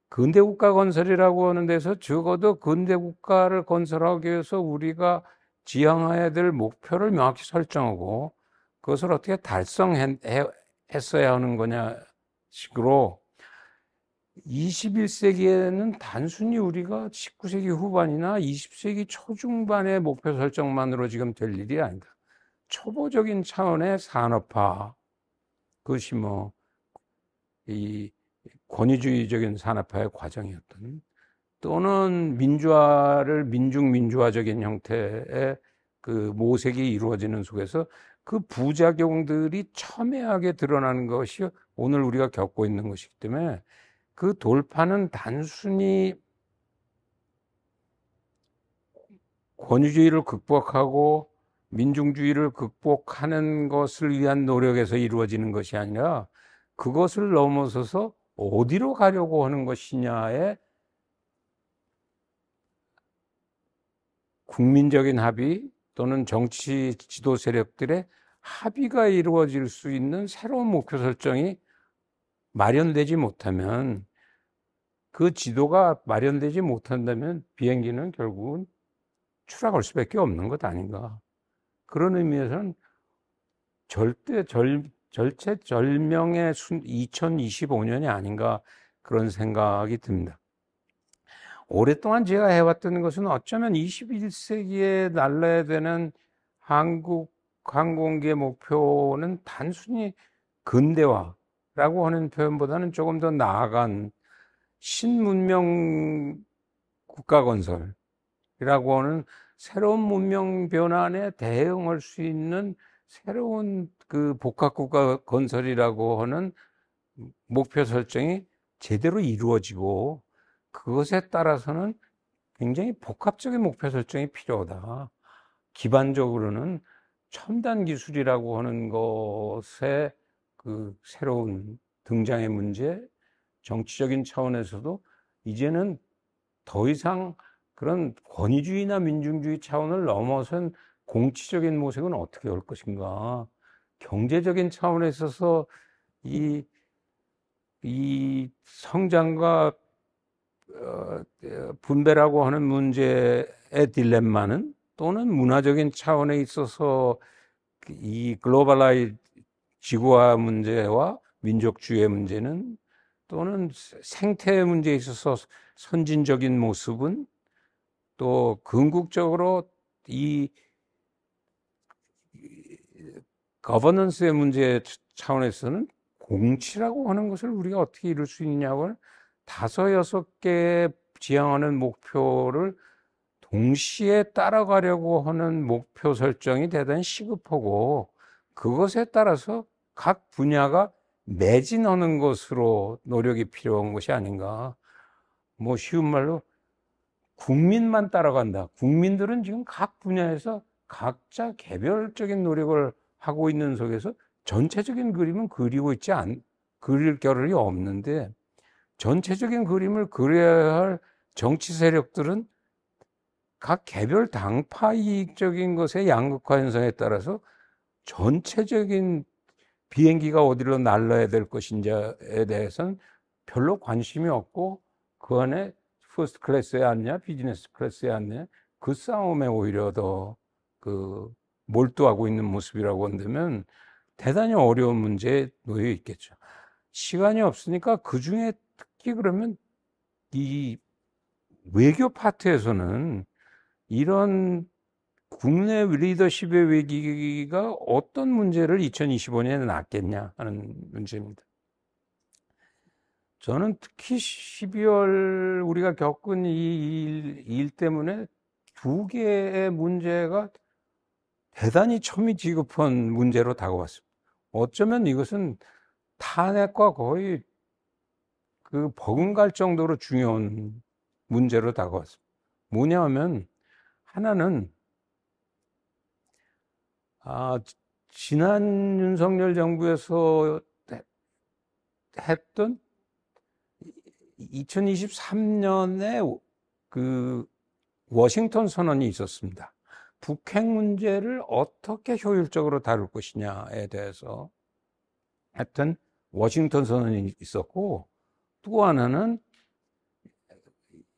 근대국가 건설이라고 하는 데서 적어도 근대국가를 건설하기 위해서 우리가 지향해야 될 목표를 명확히 설정하고 그것을 어떻게 달성했어야 하는 거냐 식으로 21세기에는 단순히 우리가 19세기 후반이나 20세기 초중반의 목표 설정만으로 지금 될 일이 아니다. 초보적인 차원의 산업화, 그것이 이 권위주의적인 산업화의 과정이었던, 또는 민중민주화적인 형태의 그 모색이 이루어지는 속에서 그 부작용들이 첨예하게 드러나는 것이 오늘 우리가 겪고 있는 것이기 때문에 그 돌파는 단순히 권위주의를 극복하고 민중주의를 극복하는 것을 위한 노력에서 이루어지는 것이 아니라 그것을 넘어서서 어디로 가려고 하는 것이냐에 국민적인 합의 또는 정치 지도 세력들의 합의가 이루어질 수 있는 새로운 목표 설정이 마련되지 못하면, 그 지도가 마련되지 못한다면 비행기는 결국은 추락할 수밖에 없는 것 아닌가. 그런 의미에서는 절체절명의 2025년이 아닌가, 그런 생각이 듭니다. 오랫동안 제가 해왔던 것은 어쩌면 21세기에 날라야 되는 한국 항공기의 목표는 단순히 근대화라고 하는 표현보다는 조금 더 나아간 신문명 국가 건설이라고 하는 새로운 문명 변환에 대응할 수 있는 새로운 그 복합국가 건설이라고 하는 목표 설정이 제대로 이루어지고, 그것에 따라서는 굉장히 복합적인 목표 설정이 필요하다. 기반적으로는 첨단 기술이라고 하는 것의 그 새로운 등장의 문제, 정치적인 차원에서도 이제는 더 이상 그런 권위주의나 민중주의 차원을 넘어선 공치적인 모색은 어떻게 할 것인가. 경제적인 차원에 있어서 이 성장과 분배라고 하는 문제의 딜레마는, 또는 문화적인 차원에 있어서 이 글로벌라이즈 지구화 문제와 민족주의 문제는, 또는 생태 문제에 있어서 선진적인 모습은, 또 궁극적으로 이 거버넌스의 문제 차원에서는 공치라고 하는 것을 우리가 어떻게 이룰 수 있냐고, 5-6개 지향하는 목표를 동시에 따라가려고 하는 목표 설정이 대단히 시급하고, 그것에 따라서 각 분야가 매진하는 것으로 노력이 필요한 것이 아닌가. 쉬운 말로 국민만 따라간다. 국민들은 지금 각 분야에서 각자 개별적인 노력을 하고 있는 속에서 전체적인 그림은 그릴 겨를이 없는데, 전체적인 그림을 그려야 할 정치 세력들은 각 개별 당파 이익적인 것의 양극화 현상에 따라서 전체적인 비행기가 어디로 날아야 될 것인지에 대해서는 별로 관심이 없고, 그 안에 퍼스트 클래스에 앉냐 비즈니스 클래스에 앉냐, 그 싸움에 오히려 더 몰두하고 있는 모습이라고 한다면 대단히 어려운 문제에 놓여 있겠죠. 시간이 없으니까 그 중에 특히 그러면 이 외교 파트에서는 이런 국내 리더십의 위기가 어떤 문제를 2025년에 낳겠냐 하는 문제입니다. 저는 특히 12월 우리가 겪은 이 일 때문에 2개의 문제가 대단히 초미지급한 문제로 다가왔습니다. 어쩌면 이것은 탄핵과 거의 버금갈 정도로 중요한 문제로 다가왔습니다. 뭐냐 하면, 하나는 지난 윤석열 정부에서 했던 2023년에 워싱턴 선언이 있었습니다. 북핵 문제를 어떻게 효율적으로 다룰 것이냐에 대해서 했던 워싱턴 선언이 있었고, 또 하나는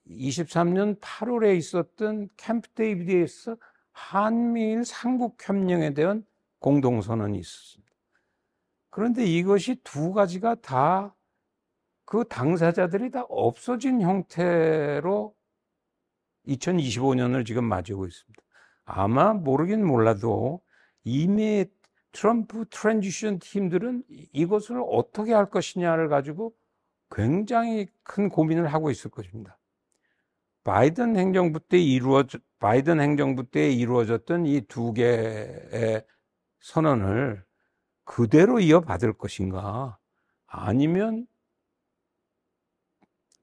23년 8월에 있었던 캠프 데이비드에서 한미일 삼국협력에 대한 공동선언이 있었습니다. 그런데 이것이 두 가지가 다 그 당사자들이 다 없어진 형태로 2025년을 지금 맞이하고 있습니다. 아마 모르긴 몰라도 이미 트럼프 트랜지션 팀들은 이것을 어떻게 할 것이냐를 가지고 굉장히 큰 고민을 하고 있을 것입니다. 바이든 행정부 때 이루어졌던 이 두 개의 선언을 그대로 이어받을 것인가, 아니면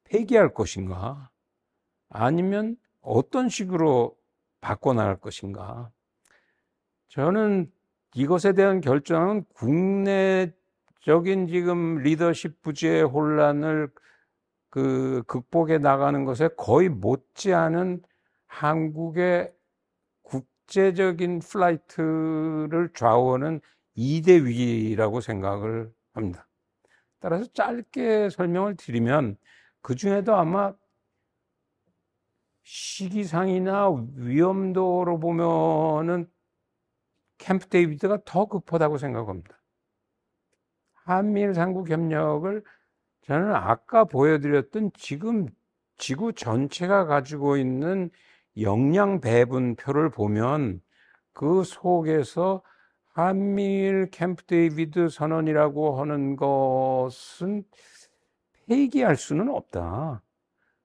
폐기할 것인가, 아니면 어떤 식으로 바꿔나갈 것인가. 저는 이것에 대한 결정은 국내적인 지금 리더십 부재의 혼란을 극복해 나가는 것에 거의 못지않은 한국의 국제적인 플라이트를 좌우하는 2대 위기라고 생각을 합니다. 따라서 짧게 설명을 드리면 그 중에도 아마 시기상이나 위험도로 보면은 캠프 데이비드가 더 급하다고 생각합니다. 한미일 삼국 협력을 저는 아까 보여드렸던 지금 지구 전체가 가지고 있는 역량 배분표를 보면 그 속에서 한미일 캠프 데이비드 선언이라고 하는 것은 폐기할 수는 없다.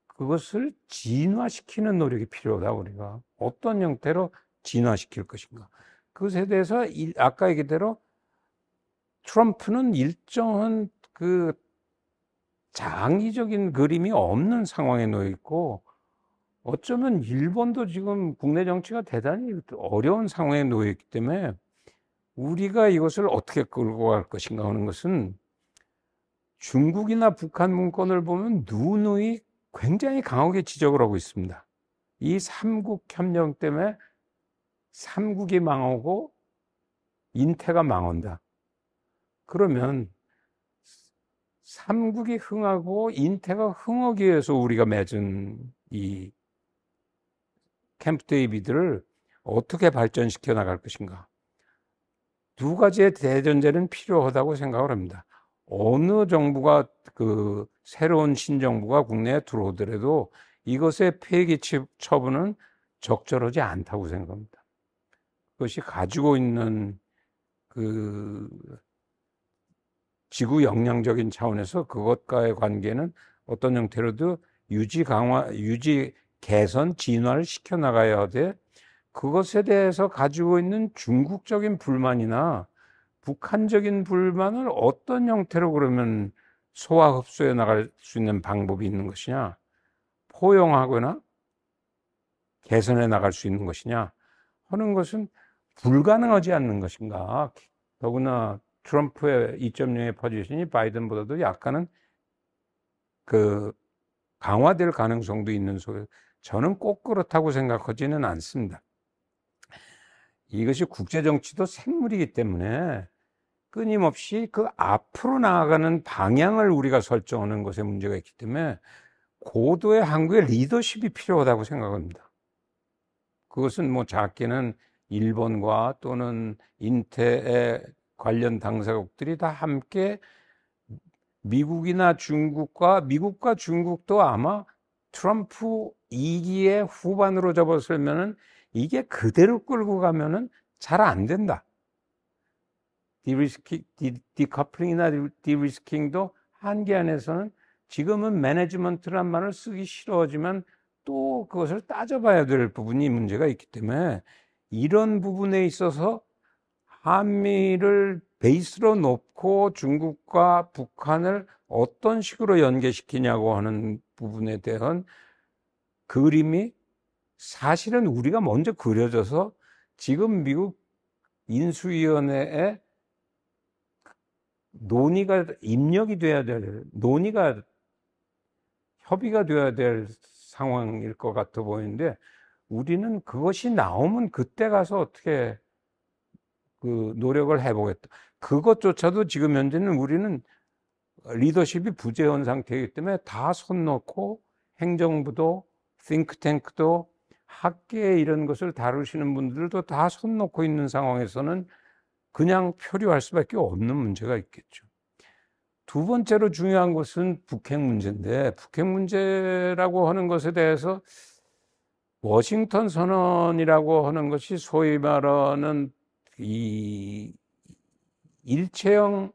그것을 진화시키는 노력이 필요하다. 우리가 어떤 형태로 진화시킬 것인가. 그것에 대해서 아까 얘기대로 트럼프는 일정한 그 장기적인 그림이 없는 상황에 놓여 있고, 어쩌면 일본도 지금 국내 정치가 대단히 어려운 상황에 놓여 있기 때문에 우리가 이것을 어떻게 끌고 갈 것인가 하는 것은, 중국이나 북한 문건을 보면 누누이 굉장히 강하게 지적을 하고 있습니다. 이 삼국 협력 때문에 삼국이 망하고 인태가 망한다. 그러면 삼국이 흥하고 인태가 흥하기 위해서 우리가 맺은 이 캠프 데이비드를 어떻게 발전시켜 나갈 것인가. 두 가지의 대전제는 필요하다고 생각을 합니다. 어느 정부가 새로운 신정부가 국내에 들어오더라도 이것의 폐기 처분은 적절하지 않다고 생각합니다. 그것이 가지고 있는 지구 역량적인 차원에서 그것과의 관계는 어떤 형태로도 유지, 개선, 진화를 시켜나가야 돼. 그것에 대해서 가지고 있는 중국적인 불만이나 북한적인 불만을 어떤 형태로 그러면 소화 흡수해 나갈 수 있는 방법이 있는 것이냐, 포용하거나 개선해 나갈 수 있는 것이냐 하는 것은 불가능하지 않는 것인가. 더구나 트럼프의 2.0의 포지션이 바이든보다도 약간은 강화될 가능성도 있는 소리. 저는 꼭 그렇다고 생각하지는 않습니다. 이것이 국제정치도 생물이기 때문에 끊임없이 그 앞으로 나아가는 방향을 우리가 설정하는 것에 문제가 있기 때문에 고도의 한국의 리더십이 필요하다고 생각합니다. 그것은 뭐 작게는 일본과 또는 인태의 관련 당사국들이 다 함께 미국과 중국도 아마 트럼프 2기의 후반으로 접어들면은 이게 그대로 끌고 가면은 잘 안 된다. 디커플링이나 디리스킹도 한계 안에서는 지금은 매니지먼트란 말을 쓰기 싫어하지만 또 그것을 따져봐야 될 부분이 문제가 있기 때문에 이런 부분에 있어서 한미를 베이스로 놓고 중국과 북한을 어떤 식으로 연계시키냐고 하는 부분에 대한 그림이 사실은 우리가 먼저 그려져서 지금 미국 인수위원회에 협의가 돼야 될 상황일 것 같아 보이는데, 우리는 그것이 나오면 그때 가서 어떻게 노력을 해보겠다. 그것조차도 지금 현재는 우리는 리더십이 부재한 상태이기 때문에 다 손 놓고 행정부도 싱크탱크도 학계 이런 것을 다루시는 분들도 다 손 놓고 있는 상황에서는 그냥 표류할 수밖에 없는 문제가 있겠죠. 두 번째로 중요한 것은 북핵 문제인데, 북핵 문제라고 하는 것에 대해서 워싱턴 선언이라고 하는 것이 소위 말하는 이 일체형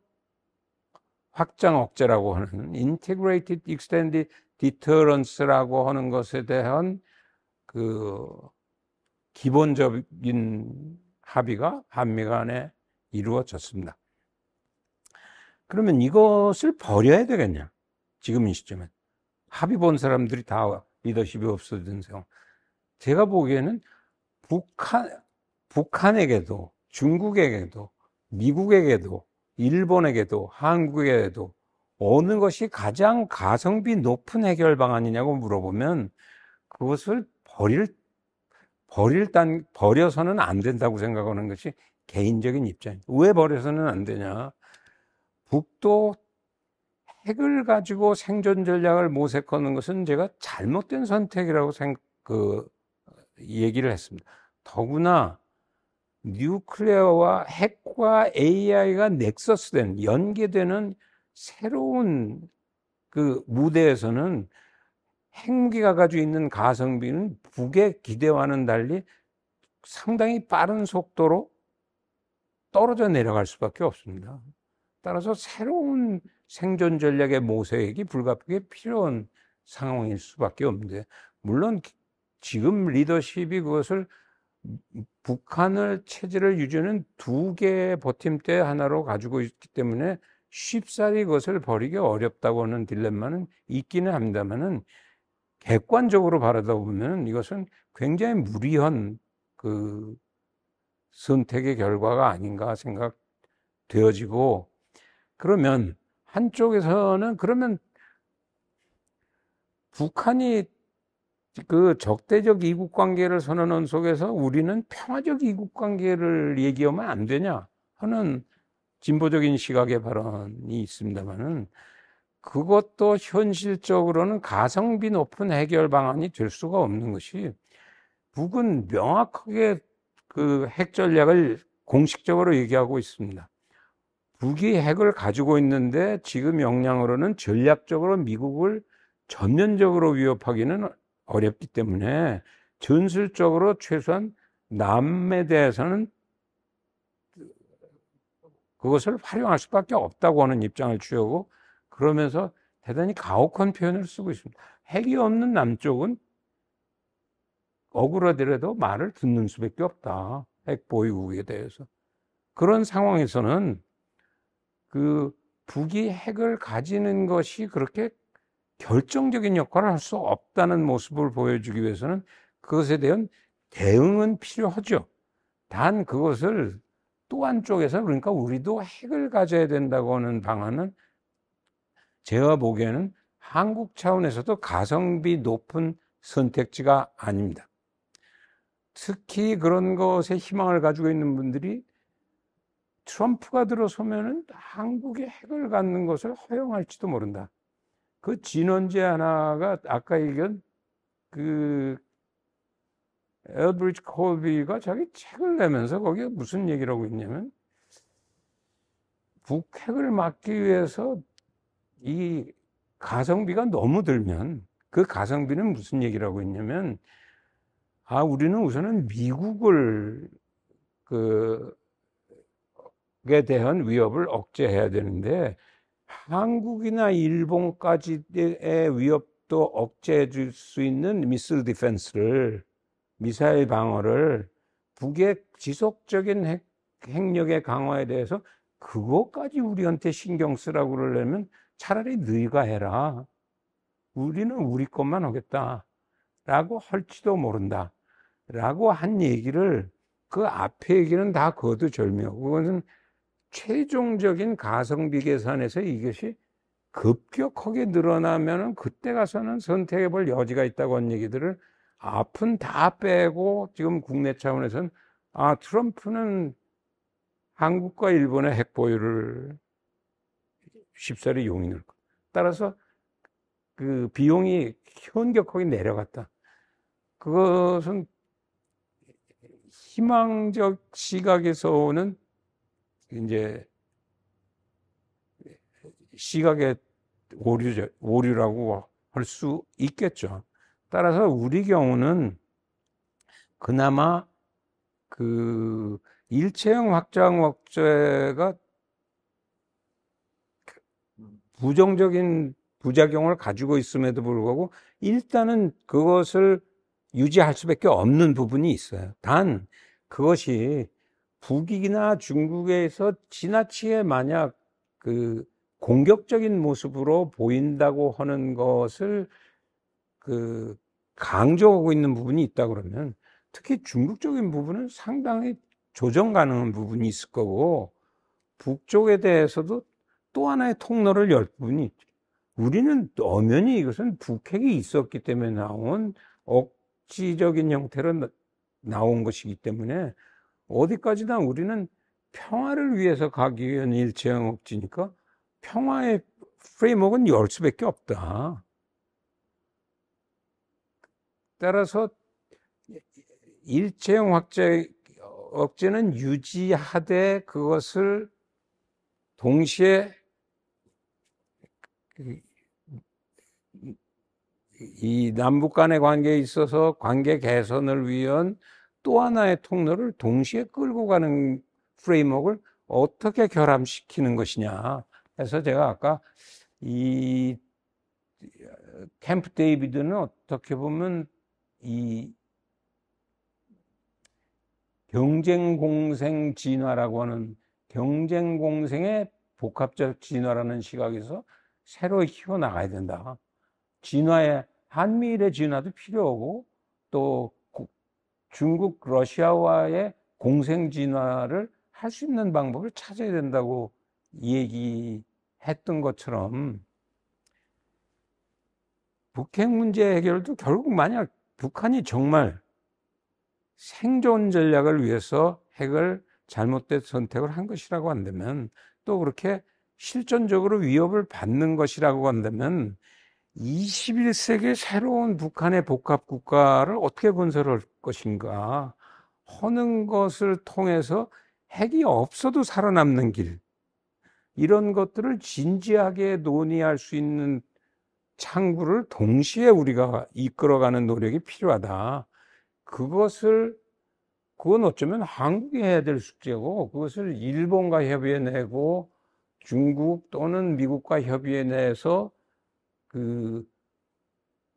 확장 억제라고 하는 Integrated Extended Deterrence라고 하는 것에 대한 그 기본적인 합의가 한미 간에 이루어졌습니다. 그러면 이것을 버려야 되겠냐? 지금 이 시점에. 합의 본 사람들이 다 리더십이 없어진 상황. 제가 보기에는 북한에게도, 중국에게도, 미국에게도, 일본에게도, 한국에게도 어느 것이 가장 가성비 높은 해결 방안이냐고 물어보면 그것을 버려서는 안 된다고 생각하는 것이 개인적인 입장입니다. 왜 버려서는 안 되냐? 북도 핵을 가지고 생존 전략을 모색하는 것은 제가 잘못된 선택이라고 얘기를 했습니다. 더구나 뉴클레어와 핵과 AI가 넥서스된, 연계되는 새로운 그 무대에서는 핵무기가 가지고 있는 가성비는 북의 기대와는 달리 상당히 빠른 속도로 떨어져 내려갈 수밖에 없습니다. 따라서 새로운 생존 전략의 모색이 불가피하게 필요한 상황일 수밖에 없는데, 물론 지금 리더십이 그것을 북한을 체제를 유지하는 두 개의 버팀대 하나로 가지고 있기 때문에 쉽사리 그것을 버리기 어렵다고 하는 딜레마는 있기는 합니다만은, 객관적으로 바라다 보면 이것은 굉장히 무리한 그 선택의 결과가 아닌가 생각되어지고, 그러면 한쪽에서는 그러면 북한이 그 적대적 이국 관계를 선언한 속에서 우리는 평화적 이국 관계를 얘기하면 안 되냐 하는 진보적인 시각의 발언이 있습니다만은, 그것도 현실적으로는 가성비 높은 해결 방안이 될 수가 없는 것이, 북은 명확하게 그 핵 전략을 공식적으로 얘기하고 있습니다. 북이 핵을 가지고 있는데 지금 역량으로는 전략적으로 미국을 전면적으로 위협하기는 어렵기 때문에 전술적으로 최소한 남에 대해서는 그것을 활용할 수밖에 없다고 하는 입장을 취하고, 그러면서 대단히 가혹한 표현을 쓰고 있습니다. 핵이 없는 남쪽은 억울하더라도 말을 듣는 수밖에 없다. 핵 보유국에 대해서. 그런 상황에서는 그 북이 핵을 가지는 것이 그렇게 결정적인 역할을 할 수 없다는 모습을 보여주기 위해서는 그것에 대한 대응은 필요하죠. 단 그것을 또 한쪽에서, 그러니까 우리도 핵을 가져야 된다고 하는 방안은 제가 보기에는 한국 차원에서도 가성비 높은 선택지가 아닙니다. 특히 그런 것에 희망을 가지고 있는 분들이 트럼프가 들어서면은 한국의 핵을 갖는 것을 허용할지도 모른다. 그 진원지 하나가 아까 얘기한 그 엘브리지 콜비가 자기 책을 내면서 거기에 무슨 얘기를 하고 있냐면, 북핵을 막기 위해서 이 가성비가 너무 들면, 그 가성비는 무슨 얘기를 하고 있냐면, 우리는 우선은 미국을 에 대한 위협을 억제해야 되는데, 한국이나 일본까지의 위협도 억제해 줄 수 있는 미사일 디펜스를, 미사일 방어를, 북의 지속적인 핵력의 강화에 대해서 그것까지 우리한테 신경 쓰라고 그러려면 차라리 너희가 해라. 우리는 우리 것만 하겠다. 라고 할지도 모른다. 라고 한 얘기를, 그 앞에 얘기는 다 거두절미하고, 그것은 최종적인 가성비 계산에서 이것이 급격하게 늘어나면은 그때 가서는 선택해 볼 여지가 있다고 한 얘기들을 앞은 다 빼고, 지금 국내 차원에서는 트럼프는 한국과 일본의 핵 보유를 쉽사리 용인할 것. 따라서 그 비용이 현격하게 내려갔다. 그것은 희망적 시각에서 오는 이제 시각의 오류라고 할 수 있겠죠. 따라서 우리 경우는 그나마 그 일체형 확장 억제가 부정적인 부작용을 가지고 있음에도 불구하고 일단은 그것을 유지할 수밖에 없는 부분이 있어요. 단 그것이 북이나 중국에서 지나치게 만약 그 공격적인 모습으로 보인다고 하는 것을 그 강조하고 있는 부분이 있다 그러면 특히 중국적인 부분은 상당히 조정 가능한 부분이 있을 거고 북쪽에 대해서도 또 하나의 통로를 열 부분이 있죠. 우리는 엄연히 이것은 북핵이 있었기 때문에 나온 억지적인 형태로 나온 것이기 때문에 어디까지나 우리는 평화를 위해서 가기 위한 일체형 억지니까 평화의 프레임워크는 열 수밖에 없다. 따라서 일체형 억제는 유지하되 그것을 동시에 이 남북 간의 관계에 있어서 관계 개선을 위한 또 하나의 통로를 동시에 끌고 가는 프레임워크를 어떻게 결합시키는 것이냐 해서 제가 아까 이 캠프 데이비드는 어떻게 보면 이 경쟁 공생 진화라고 하는 경쟁 공생의 복합적 진화라는 시각에서 새로 키워나가야 된다. 진화에 한미일의 진화도 필요하고 또 중국, 러시아와의 공생 진화를 할 수 있는 방법을 찾아야 된다고 얘기했던 것처럼 북핵 문제 해결도 결국 만약 북한이 정말 생존 전략을 위해서 핵을 잘못된 선택을 한 것이라고 한다면 또 그렇게 실존적으로 위협을 받는 것이라고 한다면 21세기 새로운 북한의 복합국가를 어떻게 건설할 것인가 하는 것을 통해서 핵이 없어도 살아남는 길 이런 것들을 진지하게 논의할 수 있는 창구를 동시에 우리가 이끌어가는 노력이 필요하다. 그건 어쩌면 한국이 해야 될 숙제고 그것을 일본과 협의해내고 중국 또는 미국과 협의해내서 그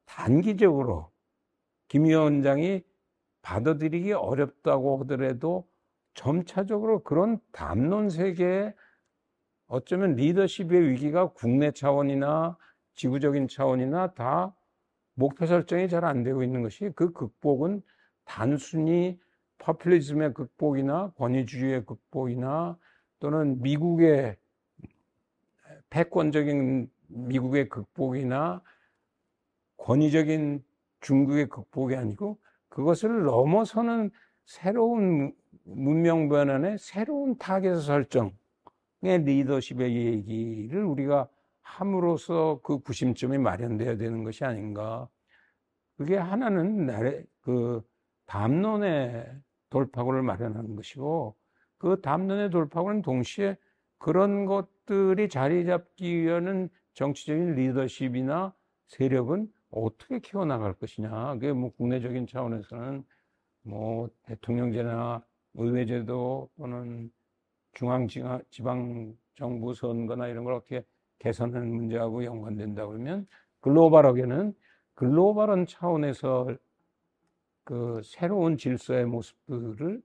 단기적으로 김 위원장이 받아들이기 어렵다고 하더라도 점차적으로 그런 담론 세계에 어쩌면 리더십의 위기가 국내 차원이나 지구적인 차원이나 다 목표 설정이 잘 안 되고 있는 것이 그 극복은 단순히 포퓰리즘의 극복이나 권위주의의 극복이나 또는 미국의 패권적인 미국의 극복이나 권위적인 중국의 극복이 아니고 그것을 넘어서는 새로운 문명 변환의 새로운 타겟 설정의 리더십의 얘기를 우리가 함으로써 그 구심점이 마련되어야 되는 것이 아닌가. 그게 하나는 그 담론의 돌파구를 마련하는 것이고 그 담론의 돌파구는 동시에 그런 것들이 자리 잡기 위한 정치적인 리더십이나 세력은 어떻게 키워나갈 것이냐. 그게 뭐 국내적인 차원에서는 뭐 대통령제나 의회제도 또는 중앙지방정부 선거나 이런 걸 어떻게 개선하는 문제하고 연관된다 그러면 글로벌하게는 글로벌한 차원에서 그 새로운 질서의 모습들을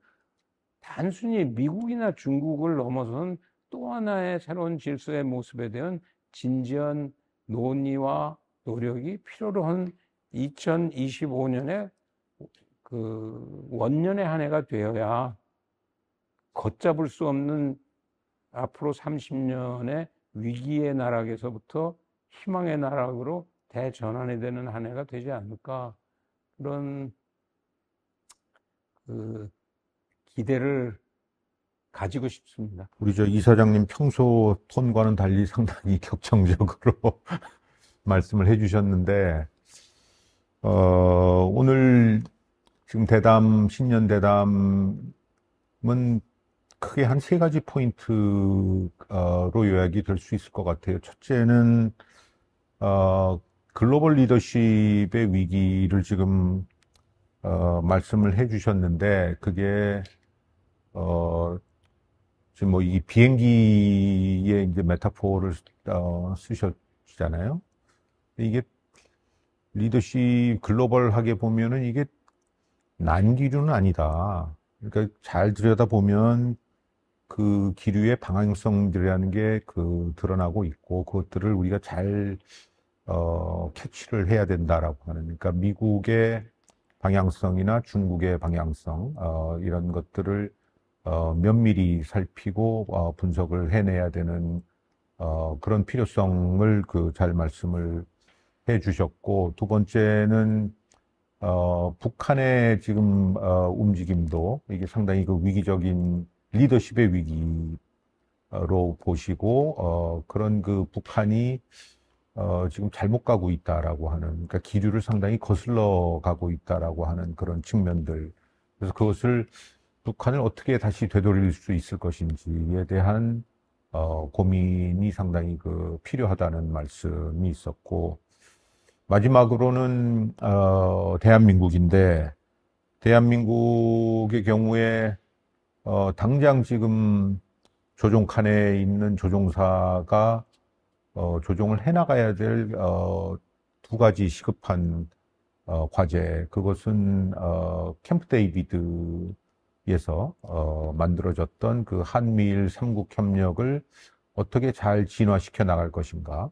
단순히 미국이나 중국을 넘어선 또 하나의 새로운 질서의 모습에 대한 진지한 논의와 노력이 필요로 한 2025년에 그 원년의 한 해가 되어야 걷잡을 수 없는 앞으로 30년의 위기의 나락에서부터 희망의 나락으로 대전환이 되는 한 해가 되지 않을까 그런 그 기대를 가지고 싶습니다. 우리 저 이사장님 평소 톤과는 달리 상당히 격정적으로 말씀을 해주셨는데, 오늘 지금 신년 대담은 크게 한 세 가지 포인트로 요약이 될 수 있을 것 같아요. 첫째는 글로벌 리더십의 위기를 지금 말씀을 해주셨는데 그게 지금 뭐 이 비행기의 이제 메타포를 쓰셨잖아요. 이게 리더십 글로벌하게 보면은 이게 난기류는 아니다. 그러니까 잘 들여다보면 그 기류의 방향성들이라는 게 드러나고 있고 그것들을 우리가 잘 캐치를 해야 된다라고 하는, 그러니까 미국의 방향성이나 중국의 방향성 이런 것들을 면밀히 살피고 분석을 해내야 되는 그런 필요성을 잘 말씀을 해 주셨고, 두 번째는 북한의 지금 움직임도 이게 상당히 위기적인 리더십의 위기로 보시고 그런 북한이 지금 잘못 가고 있다라고 하는, 그러니까 기류를 상당히 거슬러 가고 있다라고 하는 그런 측면들. 그래서 그것을 북한을 어떻게 다시 되돌릴 수 있을 것인지에 대한 고민이 상당히 필요하다는 말씀이 있었고, 마지막으로는 대한민국인데, 대한민국의 경우에 당장 지금 조종칸에 있는 조종사가 조종을 해나가야 될 두 가지 시급한 과제, 그것은 캠프 데이비드에서 만들어졌던 한미일 삼국 협력을 어떻게 잘 진화시켜 나갈 것인가,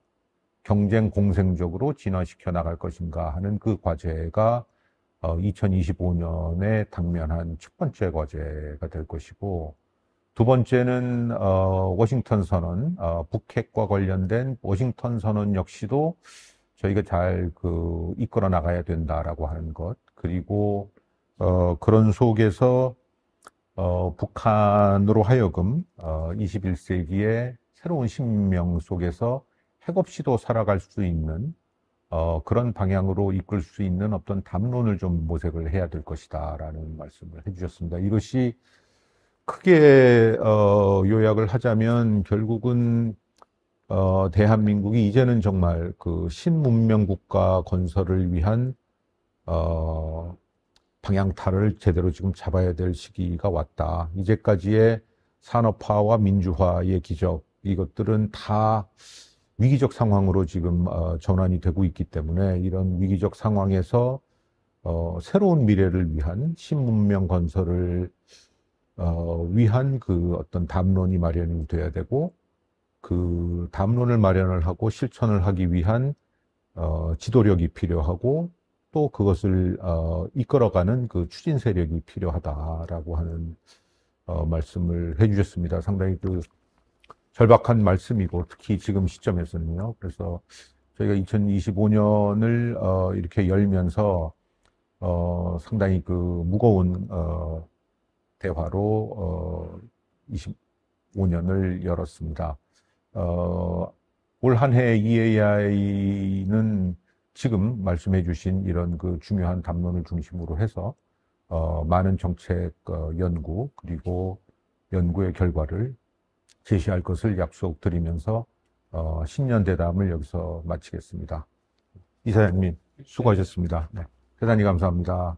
경쟁 공생적으로 진화시켜 나갈 것인가 하는 과제가 2025년에 당면한 첫 번째 과제가 될 것이고, 두 번째는 워싱턴 선언, 북핵과 관련된 워싱턴 선언 역시도 저희가 잘 이끌어 나가야 된다라고 하는 것, 그리고 그런 속에서 북한으로 하여금 21세기의 새로운 신명 속에서 핵 없이도 살아갈 수 있는 그런 방향으로 이끌 수 있는 어떤 담론을 좀 모색을 해야 될 것이다라는 말씀을 해주셨습니다. 이것이 크게 요약을 하자면 결국은 대한민국이 이제는 정말 신문명 국가 건설을 위한 방향타를 제대로 지금 잡아야 될 시기가 왔다. 이제까지의 산업화와 민주화의 기적, 이것들은 다 위기적 상황으로 지금 전환이 되고 있기 때문에 이런 위기적 상황에서 새로운 미래를 위한 신문명 건설을 위한 어떤 담론이 마련이 돼야 되고, 그 담론을 마련을 하고 실천을 하기 위한 지도력이 필요하고, 또 그것을 이끌어가는 추진 세력이 필요하다라고 하는 말씀을 해주셨습니다. 상당히 절박한 말씀이고, 특히 지금 시점에서는요. 그래서 저희가 2025년을 이렇게 열면서 상당히 무거운 대화로 25년을 열었습니다. 올 한 해 EAI는 지금 말씀해 주신 이런 중요한 담론을 중심으로 해서 많은 정책 연구, 그리고 연구의 결과를 제시할 것을 약속드리면서 신년 대담을 여기서 마치겠습니다. 이사장님 수고하셨습니다. 네, 대단히 감사합니다.